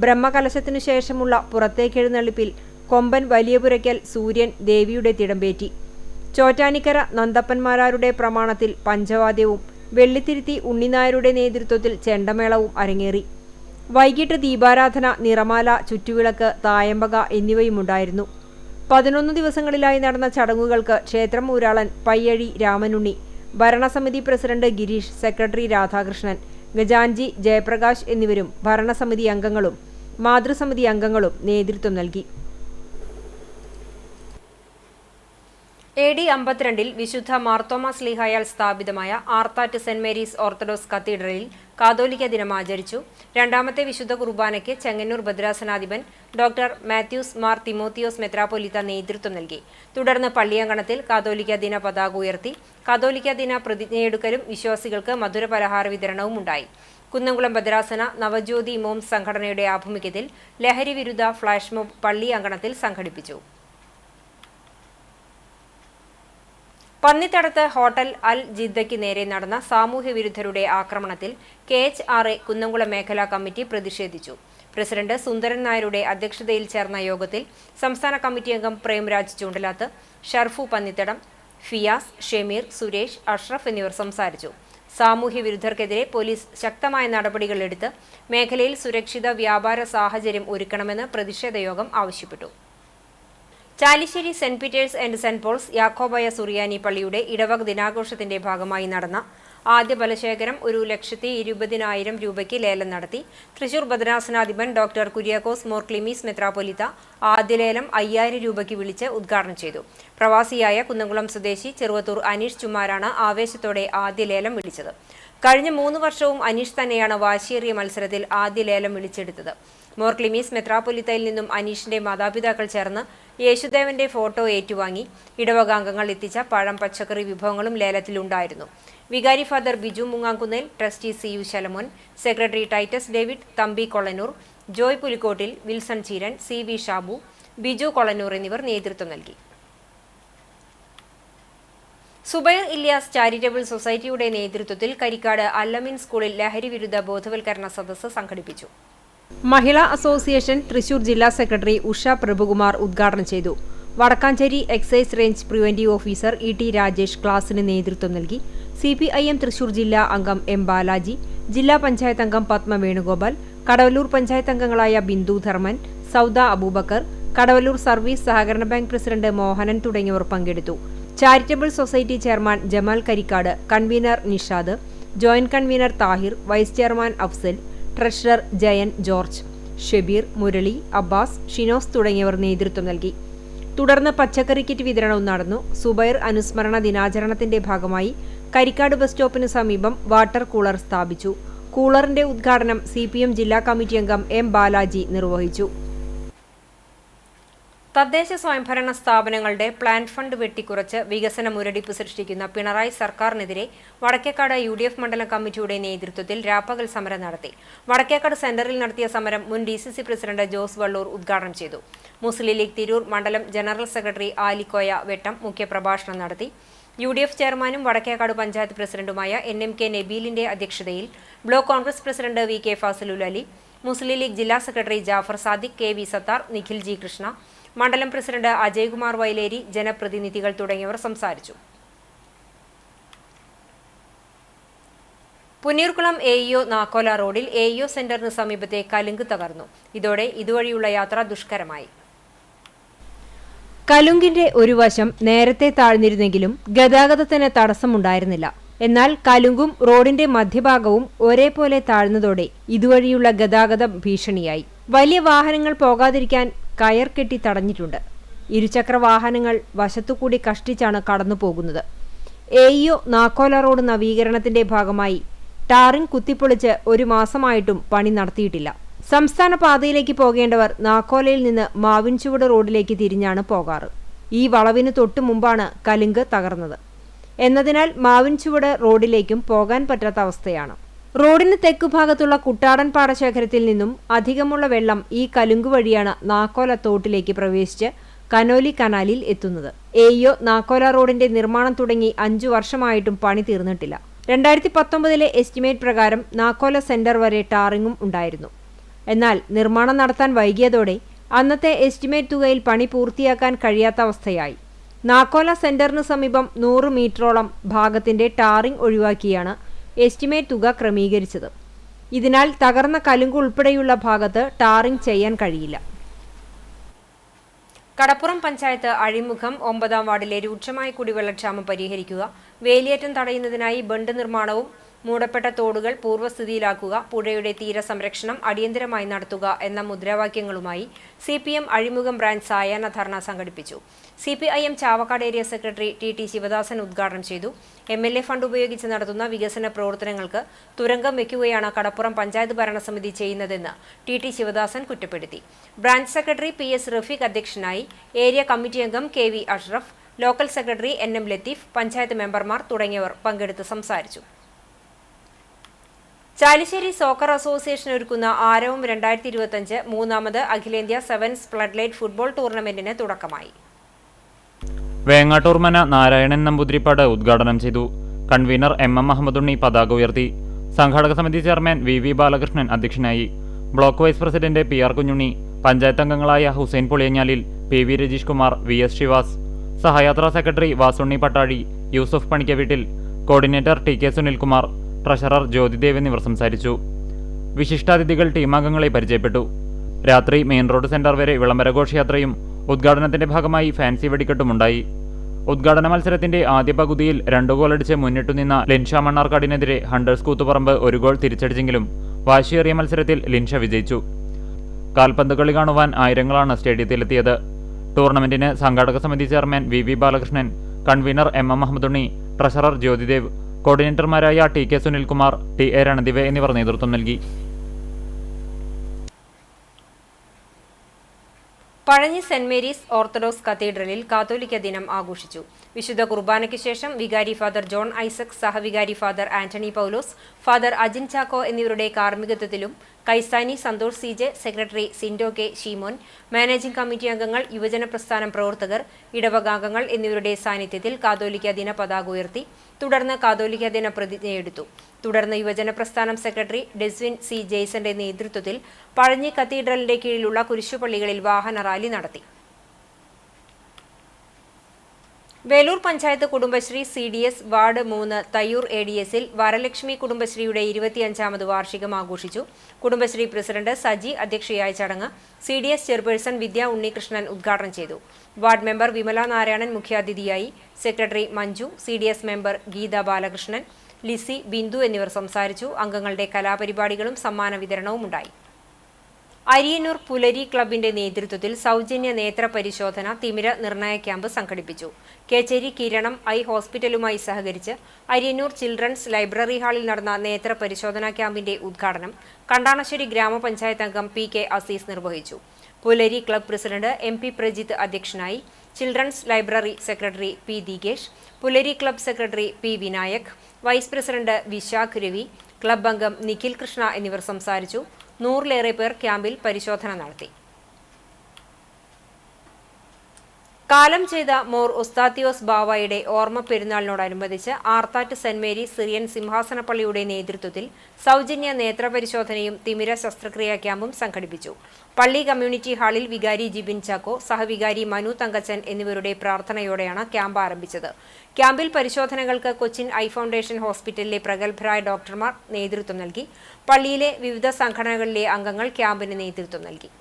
ബ്രഹ്മകലശത്തിനു ശേഷമുള്ള പുറത്തേക്കെഴുന്നള്ളിപ്പിൽ കൊമ്പൻ വലിയപുരയ്ക്കൽ സൂര്യൻ ദേവിയുടെ തിടമ്പേറ്റി. ചോറ്റാനിക്കര നന്ദപ്പന്മാരാരുടെ പ്രമാണത്തിൽ പഞ്ചവാദ്യവും വെള്ളിത്തിരുത്തി ഉണ്ണിനായരുടെ നേതൃത്വത്തിൽ ചെണ്ടമേളവും അരങ്ങേറി. വൈകിട്ട് ദീപാരാധന, നിറമാല, ചുറ്റുവിളക്ക്, തായമ്പക എന്നിവയുമുണ്ടായിരുന്നു. 11 ദിവസങ്ങളിലായി നടന്ന ചടങ്ങുകൾക്ക് ക്ഷേത്രം ഊരാളൻ പയ്യഴി രാമനുണ്ണി, ഭരണസമിതി പ്രസിഡന്റ് ഗിരീഷ്, സെക്രട്ടറി രാധാകൃഷ്ണൻ, ഗജാൻജി ജയപ്രകാശ് എന്നിവരും ഭരണസമിതി അംഗങ്ങളും മാതൃസമിതി അംഗങ്ങളും നേതൃത്വം നൽകി. AD 52 വിശുദ്ധ മാർത്തോമാ ശ്ലീഹായാൽ സ്ഥാപിതമായ ആർത്താറ്റ് സെന്റ് മേരീസ് ഓർത്തഡോക്സ് കത്തീഡ്രലിൽ കാതോലിക്ക ദിനം ആചരിച്ചു. രണ്ടാമത്തെ വിശുദ്ധ കുർബാനയ്ക്ക് ചെങ്ങന്നൂർ ഭദ്രാസനാധിപൻ ഡോക്ടർ മാത്യൂസ് മാർ തിമോത്തിയോസ് മെത്രാപ്പൊലീത്ത നേതൃത്വം നൽകി. തുടർന്ന് പള്ളിയങ്കണത്തിൽ കാതോലിക്ക ദിന പതാക ഉയർത്തി. കാതോലിക്ക ദിന പ്രതിജ്ഞയെടുക്കലും വിശ്വാസികൾക്ക് മധുരപലഹാര വിതരണവും ഉണ്ടായി. കുന്നംകുളം ഭദ്രാസന നവജ്യോതി മോംസ് സംഘടനയുടെ ആഭിമുഖ്യത്തിൽ ലഹരി വിരുദ്ധ ഫ്ലാഷ് മോബ് പള്ളി അങ്കണത്തിൽ സംഘടിപ്പിച്ചു. പന്നിത്തടത്ത് ഹോട്ടൽ അൽ ജിദ്ദയ്ക്ക് നേരെ നടന്ന സാമൂഹ്യ വിരുദ്ധരുടെ ആക്രമണത്തിൽ KHRA കുന്നംകുളം മേഖലാ കമ്മിറ്റി പ്രതിഷേധിച്ചു. പ്രസിഡന്റ് സുന്ദരൻ നായരുടെ അധ്യക്ഷതയിൽ ചേർന്ന യോഗത്തിൽ സംസ്ഥാന കമ്മിറ്റി അംഗം പ്രേംരാജ് ചൂണ്ടലാത്ത്, ഷർഫു പന്നിത്തടം, ഫിയാസ്, ഷമീർ, സുരേഷ്, അഷ്റഫ് എന്നിവർ സംസാരിച്ചു. സാമൂഹ്യ വിരുദ്ധർക്കെതിരെ പോലീസ് ശക്തമായ നടപടികൾ എടുത്ത് മേഖലയിൽ സുരക്ഷിത വ്യാപാര സാഹചര്യം ഒരുക്കണമെന്ന് പ്രതിഷേധ യോഗം ആവശ്യപ്പെട്ടു. Chalissery saint Peter's and saint Paul's യാക്കോബായ സുറിയാനി പള്ളിയുടെ ഇടവക ദിനാഘോഷത്തിന്റെ ഭാഗമായി നടന്ന ആദ്യ ബലശേഖരം 1,20,000 രൂപയ്ക്ക് ലേലം നടത്തി. തൃശൂർ ഭദ്രാസനാധിപൻ ഡോക്ടർ കുര്യാക്കോസ് മോർ ക്ലിമീസ് മെത്രാപ്പൊലീത്ത ആദ്യ ലേലം 5,000 രൂപയ്ക്ക് വിളിച്ച് ഉദ്ഘാടനം ചെയ്തു. പ്രവാസിയായ കുന്നംകുളം സ്വദേശി ചെറുവത്തൂർ അനീഷ് ചുമാരാണ് ആവേശത്തോടെ ആദ്യ ലേലം വിളിച്ചത്. കഴിഞ്ഞ 3 വർഷവും അനീഷ് തന്നെയാണ് വാശിയേറിയ മത്സരത്തിൽ ആദ്യ ലേലം വിളിച്ചെടുത്തത്. മോർ ക്ലിമീസ് മെത്രാപ്പൊലീത്തയിൽ നിന്നും അനീഷിന്റെ മാതാപിതാക്കൾ ചേർന്ന് യേശുദേവന്റെ ഫോട്ടോ ഏറ്റുവാങ്ങി. ഇടവകാംഗങ്ങൾ എത്തിച്ച പഴം, പച്ചക്കറി വിഭവങ്ങളും ലേലത്തിലുണ്ടായിരുന്നു. വികാരി father Biju Mungankunnel, trustee CU Shalamon, secretary Titus David, Thampi Kolanur, Joy Pulikkottil, Wilson Cheeran, CV Shabu, Biju Kolanur എന്നിവർ നേതൃത്വം നൽകി. സുബൈർ ഇല്യാസ് ചാരിറ്റബിൾ സൊസൈറ്റിയുടെ നേതൃത്വത്തിൽ കരിക്കാട് അല്ലമീൻ സ്കൂളിൽ ലഹരി വിരുദ്ധ ബോധവൽക്കരണ സദസ്സ് സംഘടിപ്പിച്ചു. മഹിളാ അസോസിയേഷൻ തൃശൂർ ജില്ലാ സെക്രട്ടറി ഉഷ പ്രഭുകുമാർ ഉദ്ഘാടനം ചെയ്തു. Vadakkanchery excise range preventive officer ET Rajesh ക്ലാസിന് നേതൃത്വം നൽകി. CPIM തൃശൂർ ജില്ലാ അംഗം M ബാലാജി, ജില്ലാ പഞ്ചായത്ത് അംഗം പത്മ വേണുഗോപാൽ, കടവല്ലൂർ പഞ്ചായത്ത് അംഗങ്ങളായ ബിന്ദു ധർമ്മൻ, സൗദ അബൂബക്കർ, കടവല്ലൂർ സർവീസ് സഹകരണ ബാങ്ക് പ്രസിഡന്റ് മോഹനൻ തുടങ്ങിയവർ പങ്കെടുത്തു. Charitable society chairman Jamal Karikkad, convener Nishad, joint convener Thahir, vice chairman Afsal, treasurer Jayan George, Shabeer, Murali, Abbas, Shinos തുടങ്ങിയവർ നേതൃത്വം നൽകി. തുടർന്ന് പച്ചക്കറി കിറ്റ് വിതരണവും നടന്നു. സുബൈർ അനുസ്മരണ ദിനാചരണത്തിന്റെ ഭാഗമായി കരിക്കാട് ബസ് സ്റ്റോപ്പിന് സമീപം വാട്ടർ കൂളർ സ്ഥാപിച്ചു. കൂളറിന്റെ ഉദ്ഘാടനം CPM ജില്ലാ കമ്മിറ്റി അംഗം M ബാലാജി നിർവഹിച്ചു. തദ്ദേശ സ്വയംഭരണ സ്ഥാപനങ്ങളുടെ പ്ലാൻ ഫണ്ട് വെട്ടിക്കുറച്ച് വികസന മുരടിപ്പ് സൃഷ്ടിക്കുന്ന പിണറായി സർക്കാരിനെതിരെ വടക്കേക്കാട് UDF മണ്ഡലം കമ്മിറ്റിയുടെ നേതൃത്വത്തിൽ രാപ്പകൽ സമരം നടത്തി. വടക്കേക്കാട് സെന്ററിൽ നടത്തിയ സമരം മുൻ DCC പ്രസിഡന്റ് ജോസ് വള്ളൂർ ഉദ്ഘാടനം ചെയ്തു. മുസ്ലിം ലീഗ് തിരൂർ മണ്ഡലം ജനറൽ സെക്രട്ടറി ആലിക്കോയ വെട്ടം മുഖ്യപ്രഭാഷണം നടത്തി. UDF ചെയർമാനും വടക്കേക്കാട് പഞ്ചായത്ത് പ്രസിഡന്റുമായ NMK നബീലിന്റെ അധ്യക്ഷതയിൽ block Congress president VK Fasilul Ali, Muslim League ജില്ലാ സെക്രട്ടറി ജാഫർ സാദിഖ്, KV സത്താർ, നിഖിൽ G കൃഷ്ണ, മണ്ഡലം പ്രസിഡന്റ് അജയ്കുമാർ വൈലേരി, ജനപ്രതിനിധികൾ തുടങ്ങിയവർ സംസാരിച്ചു. പുന്നീർകുളം AEO നാക്കോല റോഡിൽ AEO സെന്ററിന് സമീപത്തെ കലുങ്ക് തകർന്നു. ഇതോടെ ഇതുവഴിയുള്ള യാത്ര ദുഷ്കരമായി. കലുങ്കിന്റെ ഒരു വശം നേരത്തെ താഴ്ന്നിരുന്നെങ്കിലും ഗതാഗതത്തിന് തടസ്സമുണ്ടായിരുന്നില്ല. എന്നാൽ കലുങ്കും റോഡിന്റെ മധ്യഭാഗവും ഒരേപോലെ താഴ്ന്നതോടെ ഇതുവഴിയുള്ള ഗതാഗതം ഭീഷണിയായി. വലിയ വാഹനങ്ങൾ പോകാതിരിക്കാൻ കയർ കെട്ടി തടഞ്ഞിട്ടുണ്ട്. ഇരുചക്ര വാഹനങ്ങൾ വശത്തുകൂടി കഷ്ടിച്ചാണ് കടന്നു പോകുന്നത്. AEO നാക്കോല റോഡ് നവീകരണത്തിന്റെ ഭാഗമായി ടാറിംഗ് കുത്തിപ്പൊളിച്ച് 1 മാസമായിട്ടും പണി നടത്തിയിട്ടില്ല. സംസ്ഥാന പാതയിലേക്ക് പോകേണ്ടവർ നാക്കോലയിൽ നിന്ന് മാവിൻചുവട് റോഡിലേക്ക് തിരിഞ്ഞാണ് പോകാറ്. ഈ വളവിന് തൊട്ടു മുമ്പാണ് കലുങ്ക് തകർന്നത് എന്നതിനാൽ മാവിൻചുവട് റോഡിലേക്കും പോകാൻ പറ്റാത്ത അവസ്ഥയാണ്. റോഡിന് തെക്കുഭാഗത്തുള്ള കുട്ടാടൻ പാടശേഖരത്തിൽ നിന്നും അധികമുള്ള വെള്ളം ഈ കലുങ്കു വഴിയാണ് നാക്കോല തോട്ടിലേക്ക് പ്രവേശിച്ച് കനോലി കനാലിൽ എത്തുന്നത്. എഇഒ നാക്കോല റോഡിന്റെ നിർമ്മാണം തുടങ്ങി 5 വർഷമായിട്ടും പണി തീർന്നിട്ടില്ല. 2019 എസ്റ്റിമേറ്റ് പ്രകാരം നാക്കോല സെന്റർ വരെ ടാറിങ്ങും ഉണ്ടായിരുന്നു. എന്നാൽ നിർമ്മാണം നടത്താൻ വൈകിയതോടെ അന്നത്തെ എസ്റ്റിമേറ്റ് തുകയിൽ പണി പൂർത്തിയാക്കാൻ കഴിയാത്ത അവസ്ഥയായി. നാക്കോല സെന്ററിന് സമീപം 100 മീറ്ററോളം ഭാഗത്തിന്റെ ടാറിംഗ് ഒഴിവാക്കിയാണ് എസ്റ്റിമേറ്റ് തുക ക്രമീകരിച്ചത്. ഇതിനാൽ തകർന്ന കലുങ്ക് ഉൾപ്പെടെയുള്ള ഭാഗത്ത് ടാറിംഗ് ചെയ്യാൻ കഴിയില്ല. കടപ്പുറം പഞ്ചായത്ത് അഴിമുഖം 9ാം വാർഡിലെ രൂക്ഷമായ കുടിവെള്ളക്ഷാമം പരിഹരിക്കുക, വേലിയേറ്റം തടയുന്നതിനായി ബണ്ട് നിർമ്മാണവും മൂടപ്പെട്ട തോടുകൾ പൂർവ്വസ്ഥിതിയിലാക്കുക, പുഴയുടെ തീരസംരക്ഷണം അടിയന്തരമായി നടത്തുക എന്ന മുദ്രാവാക്യങ്ങളുമായി CPM അഴിമുഖം ബ്രാഞ്ച് സായാഹ്ന ധർണ സംഘടിപ്പിച്ചു. CPIM Chavakkad area secretary TT Sivadasan ഉദ്ഘാടനം ചെയ്തു. MLA ഫണ്ട് ഉപയോഗിച്ച് നടത്തുന്ന വികസന പ്രവർത്തനങ്ങൾക്ക് തുരങ്കം വയ്ക്കുകയാണ് കടപ്പുറം പഞ്ചായത്ത് ഭരണസമിതി ചെയ്യുന്നതെന്ന് TT ശിവദാസൻ കുറ്റപ്പെടുത്തി. ബ്രാഞ്ച് സെക്രട്ടറി PS റഫീഖ് അധ്യക്ഷനായി. ഏരിയ കമ്മിറ്റി അംഗം KV Ashraf, local secretary NM Latheef, panchayat മെമ്പർമാർ തുടങ്ങിയവർ പങ്കെടുത്ത് സംസാരിച്ചു. ചാലിശ്ശേരി സോക്കർ അസോസിയേഷൻ ഒരുക്കുന്ന ആരവം 2025 മൂന്നാമത് അഖിലേന്ത്യാ സെവൻസ് ഫ്ലഡ്ലൈറ്റ് ഫുട്ബോൾ ടൂർണമെന്റിന് തുടക്കമായി. വേങ്ങാട്ടൂർ മന നാരായണൻ നമ്പൂതിരിപ്പാട് ഉദ്ഘാടനം ചെയ്തു. കൺവീനർ MM അഹമ്മദുണ്ണി പതാക ഉയർത്തി. സംഘാടക സമിതി ചെയർമാൻ VV ബാലകൃഷ്ണൻ അധ്യക്ഷനായി. Block vice president PR Kunhunni, panchayat അംഗങ്ങളായ ഹുസൈൻ പുളിയഞ്ഞാലിൽ, PV രജീഷ് കുമാർ, VS ശിവാസ്, സഹയാത്രാ secretary Vasunni Pattazhi, Yusuf Panikkaveettil, coordinator TK Sunilkumar, treasurer Jyothidev എന്നിവർ സംസാരിച്ചു. വിശിഷ്ടാതിഥികൾ ടീമംഗങ്ങളെ പരിചയപ്പെട്ടു. രാത്രി മെയിൻ റോഡ് സെന്റർ വരെ വിളംബര ഘോഷയാത്രയും ഉദ്ഘാടനത്തിന്റെ ഭാഗമായി ഫാൻസി വെടിക്കെട്ടുമുണ്ടായി. ഉദ്ഘാടന മത്സരത്തിന്റെ ആദ്യ പകുതിയിൽ 2 ഗോളടിച്ച് മുന്നിട്ടുനിന്ന ലിൻഷ മണ്ണാർക്കാടിനെതിരെ ഹണ്ടേഴ്സ് കൂത്തുപറമ്പ് 1 ഗോൾ തിരിച്ചടിച്ചെങ്കിലും വാശിയേറിയ മത്സരത്തിൽ ലിൻഷ വിജയിച്ചു. കാൽപന്ത് കളി കാണുവാൻ ആയിരങ്ങളാണ് സ്റ്റേഡിയത്തിലെത്തിയത്. ടൂർണമെന്റിന് സംഘാടക സമിതി chairman VV Balakrishnan, convener MM Ahammedunni, treasurer Jyothidev, കോർഡിനേറ്റർമാരായ TK സുനിൽകുമാർ, TA രണദിവെ എന്നിവർ നേതൃത്വം നൽകി. പഴഞ്ഞി സെന്റ് മേരീസ് ഓർത്തഡോക്സ് കത്തീഡ്രലിൽ കാത്തോലിക്ക ദിനം ആഘോഷിച്ചു. വിശുദ്ധ കുർബാനയ്ക്ക് ശേഷം വികാരി ഫാദർ ജോൺ ഐസക്, സഹവികാരി father Antony Paulose, father Ajin Chacko എന്നിവരുടെ കാർമ്മികത്വത്തിലും കൈസാനി Santhosh CJ, secretary Sindo K Sheemon, managing committee അംഗങ്ങൾ, യുവജന പ്രസ്ഥാനം പ്രവർത്തകർ, ഇടവകാംഗങ്ങൾ എന്നിവരുടെ സാന്നിധ്യത്തിൽ കാത്തോലിക്ക ദിന പതാക ഉയർത്തി. തുടർന്ന് കാത്തോലിക്ക ദിന പ്രതിജ്ഞയെടുത്തു. തുടർന്ന് യുവജന പ്രസ്ഥാനം സെക്രട്ടറി ഡെസ്വിൻ C ജെയ്സന്റെ നേതൃത്വത്തിൽ പഴഞ്ഞി കത്തീഡ്രലിന്റെ കീഴിലുള്ള കുരിശുപള്ളികളിൽ വാഹന റാലി നടത്തി. വേലൂർ പഞ്ചായത്ത് കുടുംബശ്രീ CDS വാർഡ് 3 തയ്യൂർ ADSൽ വരലക്ഷ്മി കുടുംബശ്രീയുടെ 25ാമത് വാർഷികം ആഘോഷിച്ചു. കുടുംബശ്രീ പ്രസിഡന്റ് സജി അധ്യക്ഷയായ ചടങ്ങ് CDS ചെയർപേഴ്സൺ വിദ്യ ഉണ്ണികൃഷ്ണൻ ഉദ്ഘാടനം ചെയ്തു. വാർഡ് മെമ്പർ വിമല നാരായണൻ മുഖ്യാതിഥിയായി. Secretary Manju, CDS member Geetha Balakrishnan, Lissy, Bindu എന്നിവർ സംസാരിച്ചു. അംഗങ്ങളുടെ കലാപരിപാടികളും സമ്മാന വിതരണവും ഉണ്ടായി. അരിയന്നൂർ പുലരി ക്ലബിന്റെ നേതൃത്വത്തിൽ സൗജന്യ നേത്ര പരിശോധന തിമിര നിർണയ ക്യാമ്പ് സംഘടിപ്പിച്ചു. കേച്ചേരി കിരണം ഐ ഹോസ്പിറ്റലുമായി സഹകരിച്ച് അരിയന്നൂർ ചിൽഡ്രൻസ് ലൈബ്രറി ഹാളിൽ നടന്ന നേത്ര പരിശോധനാ ക്യാമ്പിന്റെ ഉദ്ഘാടനം കണ്ടാണശ്ശേരി ഗ്രാമപഞ്ചായത്ത് അംഗം PK അസീസ് നിർവഹിച്ചു. പുലരി ക്ലബ് പ്രസിഡന്റ് MP പ്രജിത്ത് അധ്യക്ഷനായി. Children's library secretary P Dikesh, Pulari club secretary P Vinayak, vice president Vishakh Ravi, club അംഗം നിഖിൽ കൃഷ്ണ എന്നിവർ സംസാരിച്ചു. 100ലേറെ പേർ ക്യാമ്പിൽ പരിശോധന നടത്തി. കാലം ചെയ്ത മോർ ഉസ്താത്തിയോസ് ബാവയുടെ ഓർമ്മ പെരുന്നാളിനോടനുബന്ധിച്ച് ആർത്താറ്റ് സെന്റ് മേരീസ് സിറിയൻ സിംഹാസനപ്പള്ളിയുടെ നേതൃത്വത്തിൽ സൗജന്യ നേത്രപരിശോധനയും തിമിര ശസ്ത്രക്രിയാ ക്യാമ്പും സംഘടിപ്പിച്ചു. പള്ളി കമ്മ്യൂണിറ്റി ഹാളിൽ വികാരി ജിബിൻ ചാക്കോ, സഹവികാരി മനു തങ്കച്ചൻ എന്നിവരുടെ പ്രാർത്ഥനയോടെയാണ് ക്യാമ്പ് ആരംഭിച്ചത്. ക്യാമ്പിൽ പരിശോധനകൾക്ക് കൊച്ചിൻ ഐ ഫൗണ്ടേഷൻ ഹോസ്പിറ്റലിലെ പ്രഗത്ഭരായ ഡോക്ടർമാർ നേതൃത്വം നൽകി. പള്ളിയിലെ വിവിധ സംഘടനകളിലെ അംഗങ്ങൾ ക്യാമ്പിന് നേതൃത്വം നൽകി.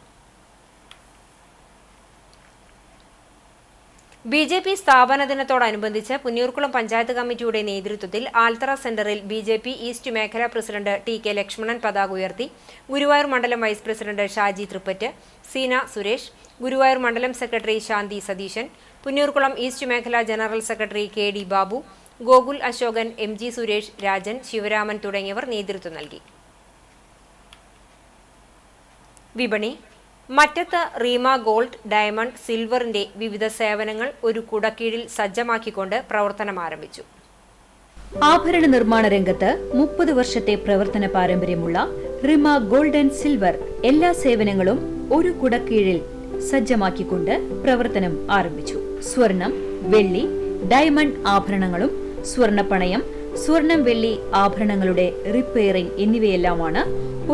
BJP സ്ഥാപന ദിനത്തോടനുബന്ധിച്ച് പുന്നൂർക്കുളം പഞ്ചായത്ത് കമ്മിറ്റിയുടെ നേതൃത്വത്തിൽ ആൽത്തറ സെന്ററിൽ BJP ഈസ്റ്റ് മേഖലാ പ്രസിഡന്റ് TK ലക്ഷ്മണൻ പതാക ഉയർത്തി. ഗുരുവായൂർ മണ്ഡലം വൈസ് പ്രസിഡന്റ് ഷാജി തൃപ്പറ്റ്, സീന സുരേഷ്, ഗുരുവായൂർ മണ്ഡലം സെക്രട്ടറി ശാന്തി സതീശൻ, പുന്നൂർക്കുളം ഈസ്റ്റ് മേഖലാ general secretary KD Babu, Gokul Ashokan, MG Suresh, Rajan, Sivaraman തുടങ്ങിയവർ നേതൃത്വം നൽകി. വിപണി. മറ്റത്ത് റീമ ഗോൾഡ്, ഡയമണ്ട്, സിൽവറിന്റെ വിവിധ സേവനങ്ങൾ ഒരു കുടക്കീഴിൽ സജ്ജമാക്കിക്കൊണ്ട് പ്രവർത്തനം ആരംഭിച്ചു. ആഭരണ നിർമ്മാണ രംഗത്ത് 30 വർഷത്തെ പ്രവർത്തന പാരമ്പര്യമുള്ള റിമ ഗോൾഡ് ആൻഡ് സിൽവർ എല്ലാ സേവനങ്ങളും ഒരു കുടക്കീഴിൽ സജ്ജമാക്കിക്കൊണ്ട് പ്രവർത്തനം ആരംഭിച്ചു. സ്വർണം, വെള്ളി, ഡയമണ്ട് ആഭരണങ്ങളും സ്വർണ്ണപ്പണയം, സ്വർണം വെള്ളി ആഭരണങ്ങളുടെ റിപ്പയറിംഗ് എന്നിവയെല്ലാമാണ്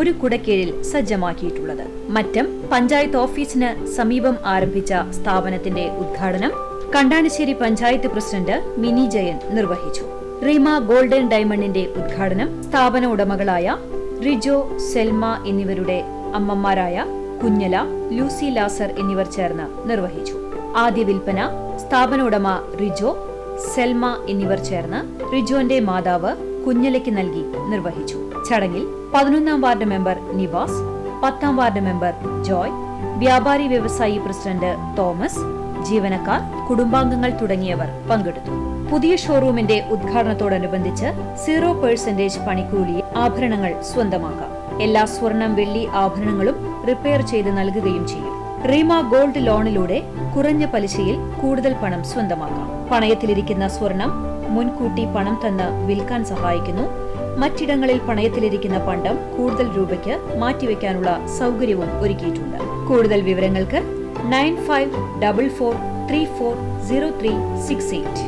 ഒരു കുടക്കീഴിൽ സജ്ജമാക്കിയിട്ടുള്ളത്. മറ്റം പഞ്ചായത്ത് ഓഫീസിന് സമീപം ആരംഭിച്ച സ്ഥാപനത്തിന്റെ ഉദ്ഘാടനം കണ്ടാണിശ്ശേരി പഞ്ചായത്ത് പ്രസിഡന്റ് മിനി ജയൻ നിർവഹിച്ചു. റീമ ഗോൾഡൻ ഡയമണ്ടിന്റെ ഉദ്ഘാടനം സ്ഥാപന ഉടമകളായ റിജോ, സെൽമ എന്നിവരുടെ അമ്മമാരായ കുഞ്ഞല, ലൂസി ലാസർ എന്നിവർ ചേർന്ന് നിർവഹിച്ചു. ആദ്യ വിൽപ്പന സ്ഥാപന ഉടമ റിജോ, സെൽമ എന്നിവർ ചേർന്ന് റിജോന്റെ മാതാവ് കുഞ്ഞലയ്ക്ക് നൽകി നിർവഹിച്ചു. ചടങ്ങിൽ 11ാം വാർഡ് മെമ്പർ നിവാസ്, 10ാം വാർഡ് മെമ്പർ ജോയ്, വ്യാപാരി വ്യവസായി പ്രസിഡന്റ് തോമസ്, ജീവനക്കാർ, കുടുംബാംഗങ്ങൾ തുടങ്ങിയവർ പങ്കെടുത്തു. പുതിയ ഷോറൂമിന്റെ ഉദ്ഘാടനത്തോടനുബന്ധിച്ച് 0% പണിക്കൂലി ആഭരണങ്ങൾ സ്വന്തമാക്കാം. എല്ലാ സ്വർണം, വെള്ളി ആഭരണങ്ങളും റിപ്പയർ ചെയ്ത് നൽകുകയും ചെയ്യും. റീമ ഗോൾഡ് ലോണിലൂടെ കുറഞ്ഞ പലിശയിൽ കൂടുതൽ പണം സ്വന്തമാക്കാം. പണയത്തിലിരിക്കുന്ന സ്വർണം മുൻകൂട്ടി പണം തന്ന് വിൽക്കാൻ സഹായിക്കുന്നു. മറ്റിടങ്ങളിൽ പണയത്തിലിരിക്കുന്ന പണ്ടം കൂടുതൽ രൂപയ്ക്ക് മാറ്റിവെക്കാനുള്ള സൗകര്യവും ഒരുക്കിയിട്ടുണ്ട്. കൂടുതൽ വിവരങ്ങൾക്ക് 9544340368.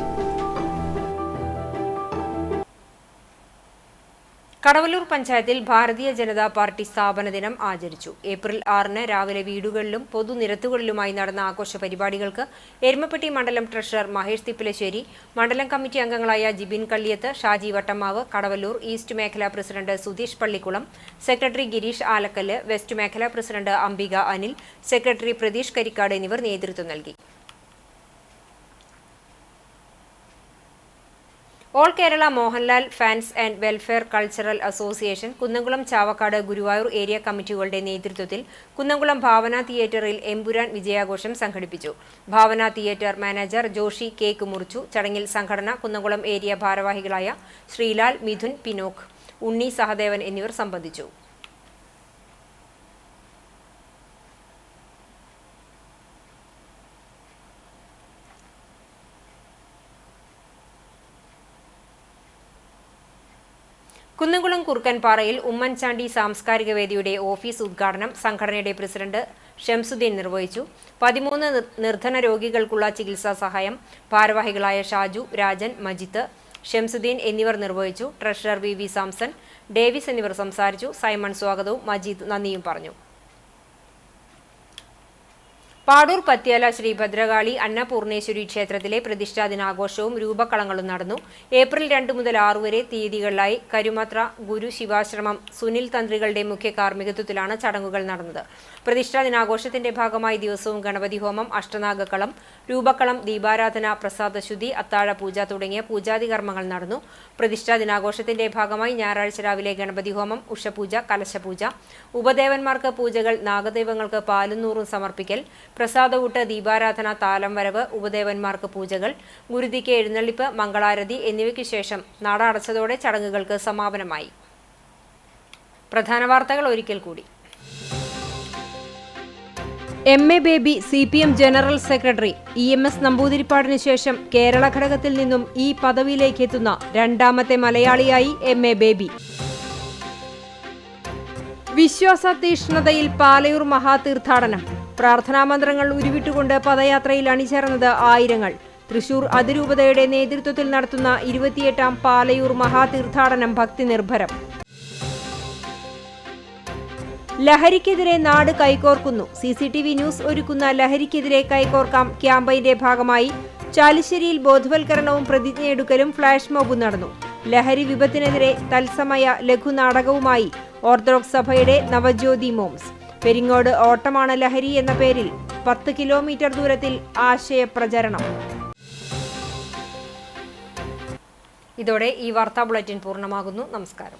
കടവല്ലൂർ പഞ്ചായത്തിൽ ഭാരതീയ ജനതാ പാർട്ടി സ്ഥാപന ദിനം ആചരിച്ചു. ഏപ്രിൽ 6-ന് രാവിലെ വീടുകളിലും പൊതുനിരത്തുകളിലുമായി നടന്ന ആഘോഷ പരിപാടികൾക്ക് എരുമപ്പെട്ടി മണ്ഡലം ട്രഷറർ മഹേഷ് തിപ്പിലശ്ശേരി, മണ്ഡലം കമ്മിറ്റി അംഗങ്ങളായ ജിബിൻ കള്ളിയത്ത്, ഷാജി വട്ടമാവ്, കടവല്ലൂർ ഈസ്റ്റ് മേഖലാ president Sudheesh Pallikkulam, secretary Gireesh Alakkal, west മേഖലാ പ്രസിഡന്റ് അംബിക അനിൽ, സെക്രട്ടറി പ്രതീഷ് കരിക്കാട് എന്നിവർ നേതൃത്വം നൽകി. All Kerala Mohanlal fans and welfare cultural association Kunnamkulam, Chavakkad, Guruvayur area കമ്മിറ്റികളുടെ നേതൃത്വത്തിൽ കുന്നംകുളം ഭാവന തിയേറ്ററിൽ എമ്പുരാൻ വിജയാഘോഷം സംഘടിപ്പിച്ചു. Bhavana theatre manager Joshi cake മുറിച്ചു. ചടങ്ങിൽ സംഘടന കുന്നംകുളം ഏരിയ ഭാരവാഹികളായ ശ്രീലാൽ, മിഥുൻ, പിനോക്ക്, ഉണ്ണി, സഹദേവൻ എന്നിവർ സംബന്ധിച്ചു. കുന്നംകുളം കുറുക്കൻപാറയിൽ ഉമ്മൻചാണ്ടി സാംസ്കാരിക വേദിയുടെ ഓഫീസ് ഉദ്ഘാടനം സംഘടനയുടെ പ്രസിഡന്റ് ഷംസുദ്ദീൻ നിർവഹിച്ചു. 13 നിർധന രോഗികൾക്കുള്ള ചികിത്സാ സഹായം ഭാരവാഹികളായ ഷാജു, രാജൻ, മജിത്ത്, ഷംസുദ്ദീൻ എന്നിവർ നിർവഹിച്ചു. ട്രഷറർ വി സാംസൺ, ഡേവിസ് എന്നിവർ സംസാരിച്ചു. സൈമൺ സ്വാഗതവും മജീദ് നന്ദിയും പറഞ്ഞു. പാടൂർ പത്യാല ശ്രീ ഭദ്രകാളി അന്നപൂർണേശ്വരി ക്ഷേത്രത്തിലെ പ്രതിഷ്ഠാ ദിനാഘോഷവും രൂപക്കളങ്ങളും നടന്നു. ഏപ്രിൽ 2 മുതൽ 6 വരെ തീയതികളിലായി കരുമത്ര ഗുരു ശിവാശ്രമം സുനിൽ തന്ത്രികളുടെ മുഖ്യ കാർമ്മികത്വത്തിലാണ് ചടങ്ങുകൾ നടന്നത്. പ്രതിഷ്ഠാ ദിനാഘോഷത്തിന്റെ ഭാഗമായി ദിവസവും ഗണപതി ഹോമം, അഷ്ടനാഗക്കളം, രൂപക്കളം, ദീപാരാധന, പ്രസാദശുദ്ധി, അത്താഴ പൂജ തുടങ്ങിയ പൂജാതി കർമ്മങ്ങൾ നടന്നു. പ്രതിഷ്ഠാ ദിനാഘോഷത്തിന്റെ ഭാഗമായി ഞായറാഴ്ച രാവിലെ ഗണപതി ഹോമം, ഉഷപൂജ, കലശപൂജ, ഉപദേവന്മാർക്ക് പൂജകൾ, നാഗദൈവങ്ങൾക്ക് പാലും നൂറും സമർപ്പിക്കൽ, പ്രസാദകൂട്ട്, ദീപാരാധന, താലം വരവ്, ഉപദേവന്മാർക്ക് പൂജകൾ, ഗുരുതിക്ക് എഴുന്നള്ളിപ്പ്, മംഗളാരതി എന്നിവയ്ക്ക് ശേഷം നട അടച്ചതോടെ ചടങ്ങുകൾക്ക് സമാപനമായി. പ്രധാന വാർത്തകൾ ഒരിക്കൽ കൂടി. MA. Baby CPM general secretary EMS നമ്പൂതിരിപ്പാടിന് ശേഷം കേരള ഘടകത്തിൽ നിന്നും ഈ പദവിയിലേക്ക് എത്തുന്ന രണ്ടാമത്തെ മലയാളിയായി എം.എ. ബേബി. വിശ്വാസ തീഷ്ണതയിൽ പാലയൂർ മഹാതീർത്ഥാടനം. പ്രാർത്ഥനാമന്ത്രങ്ങൾ ഉരുവിട്ടുകൊണ്ട് പദയാത്രയിൽ അണിചേർന്നത് ആയിരങ്ങൾ. തൃശൂർ അതിരൂപതയുടെ നേതൃത്വത്തിൽ നടത്തുന്ന 28ാം പാലയൂർ മഹാതീർത്ഥാടനം ഭക്തി നിർഭരം. ലഹരിക്കെതിരെ നാട് കൈകോർക്കുന്നു. CCTV ന്യൂസ് ഒരുക്കുന്ന ലഹരിക്കെതിരെ കൈകോർക്കാം ക്യാമ്പയിന്റെ ഭാഗമായി ചാലിശ്ശേരിയിൽ ബോധവൽക്കരണവും പ്രതിജ്ഞയെടുക്കലും ഫ്ലാഷ് മോബും നടന്നു. ലഹരി വിപത്തിനെതിരെ തത്സമയ ലഘുനാടകവുമായി ഓർത്തഡോക്സ് സഭയുടെ നവജ്യോതി മോംസ്. പെരിങ്ങോട് ഓട്ടമാണ് ലഹരി എന്ന പേരിൽ 10 കിലോമീറ്റർ ദൂരത്തിൽ ആശയപ്രചരണം. ഇതോടെ ഈ വാർത്താ ബുള്ളറ്റിൻ പൂർണ്ണമാകുന്നു. നമസ്കാരം.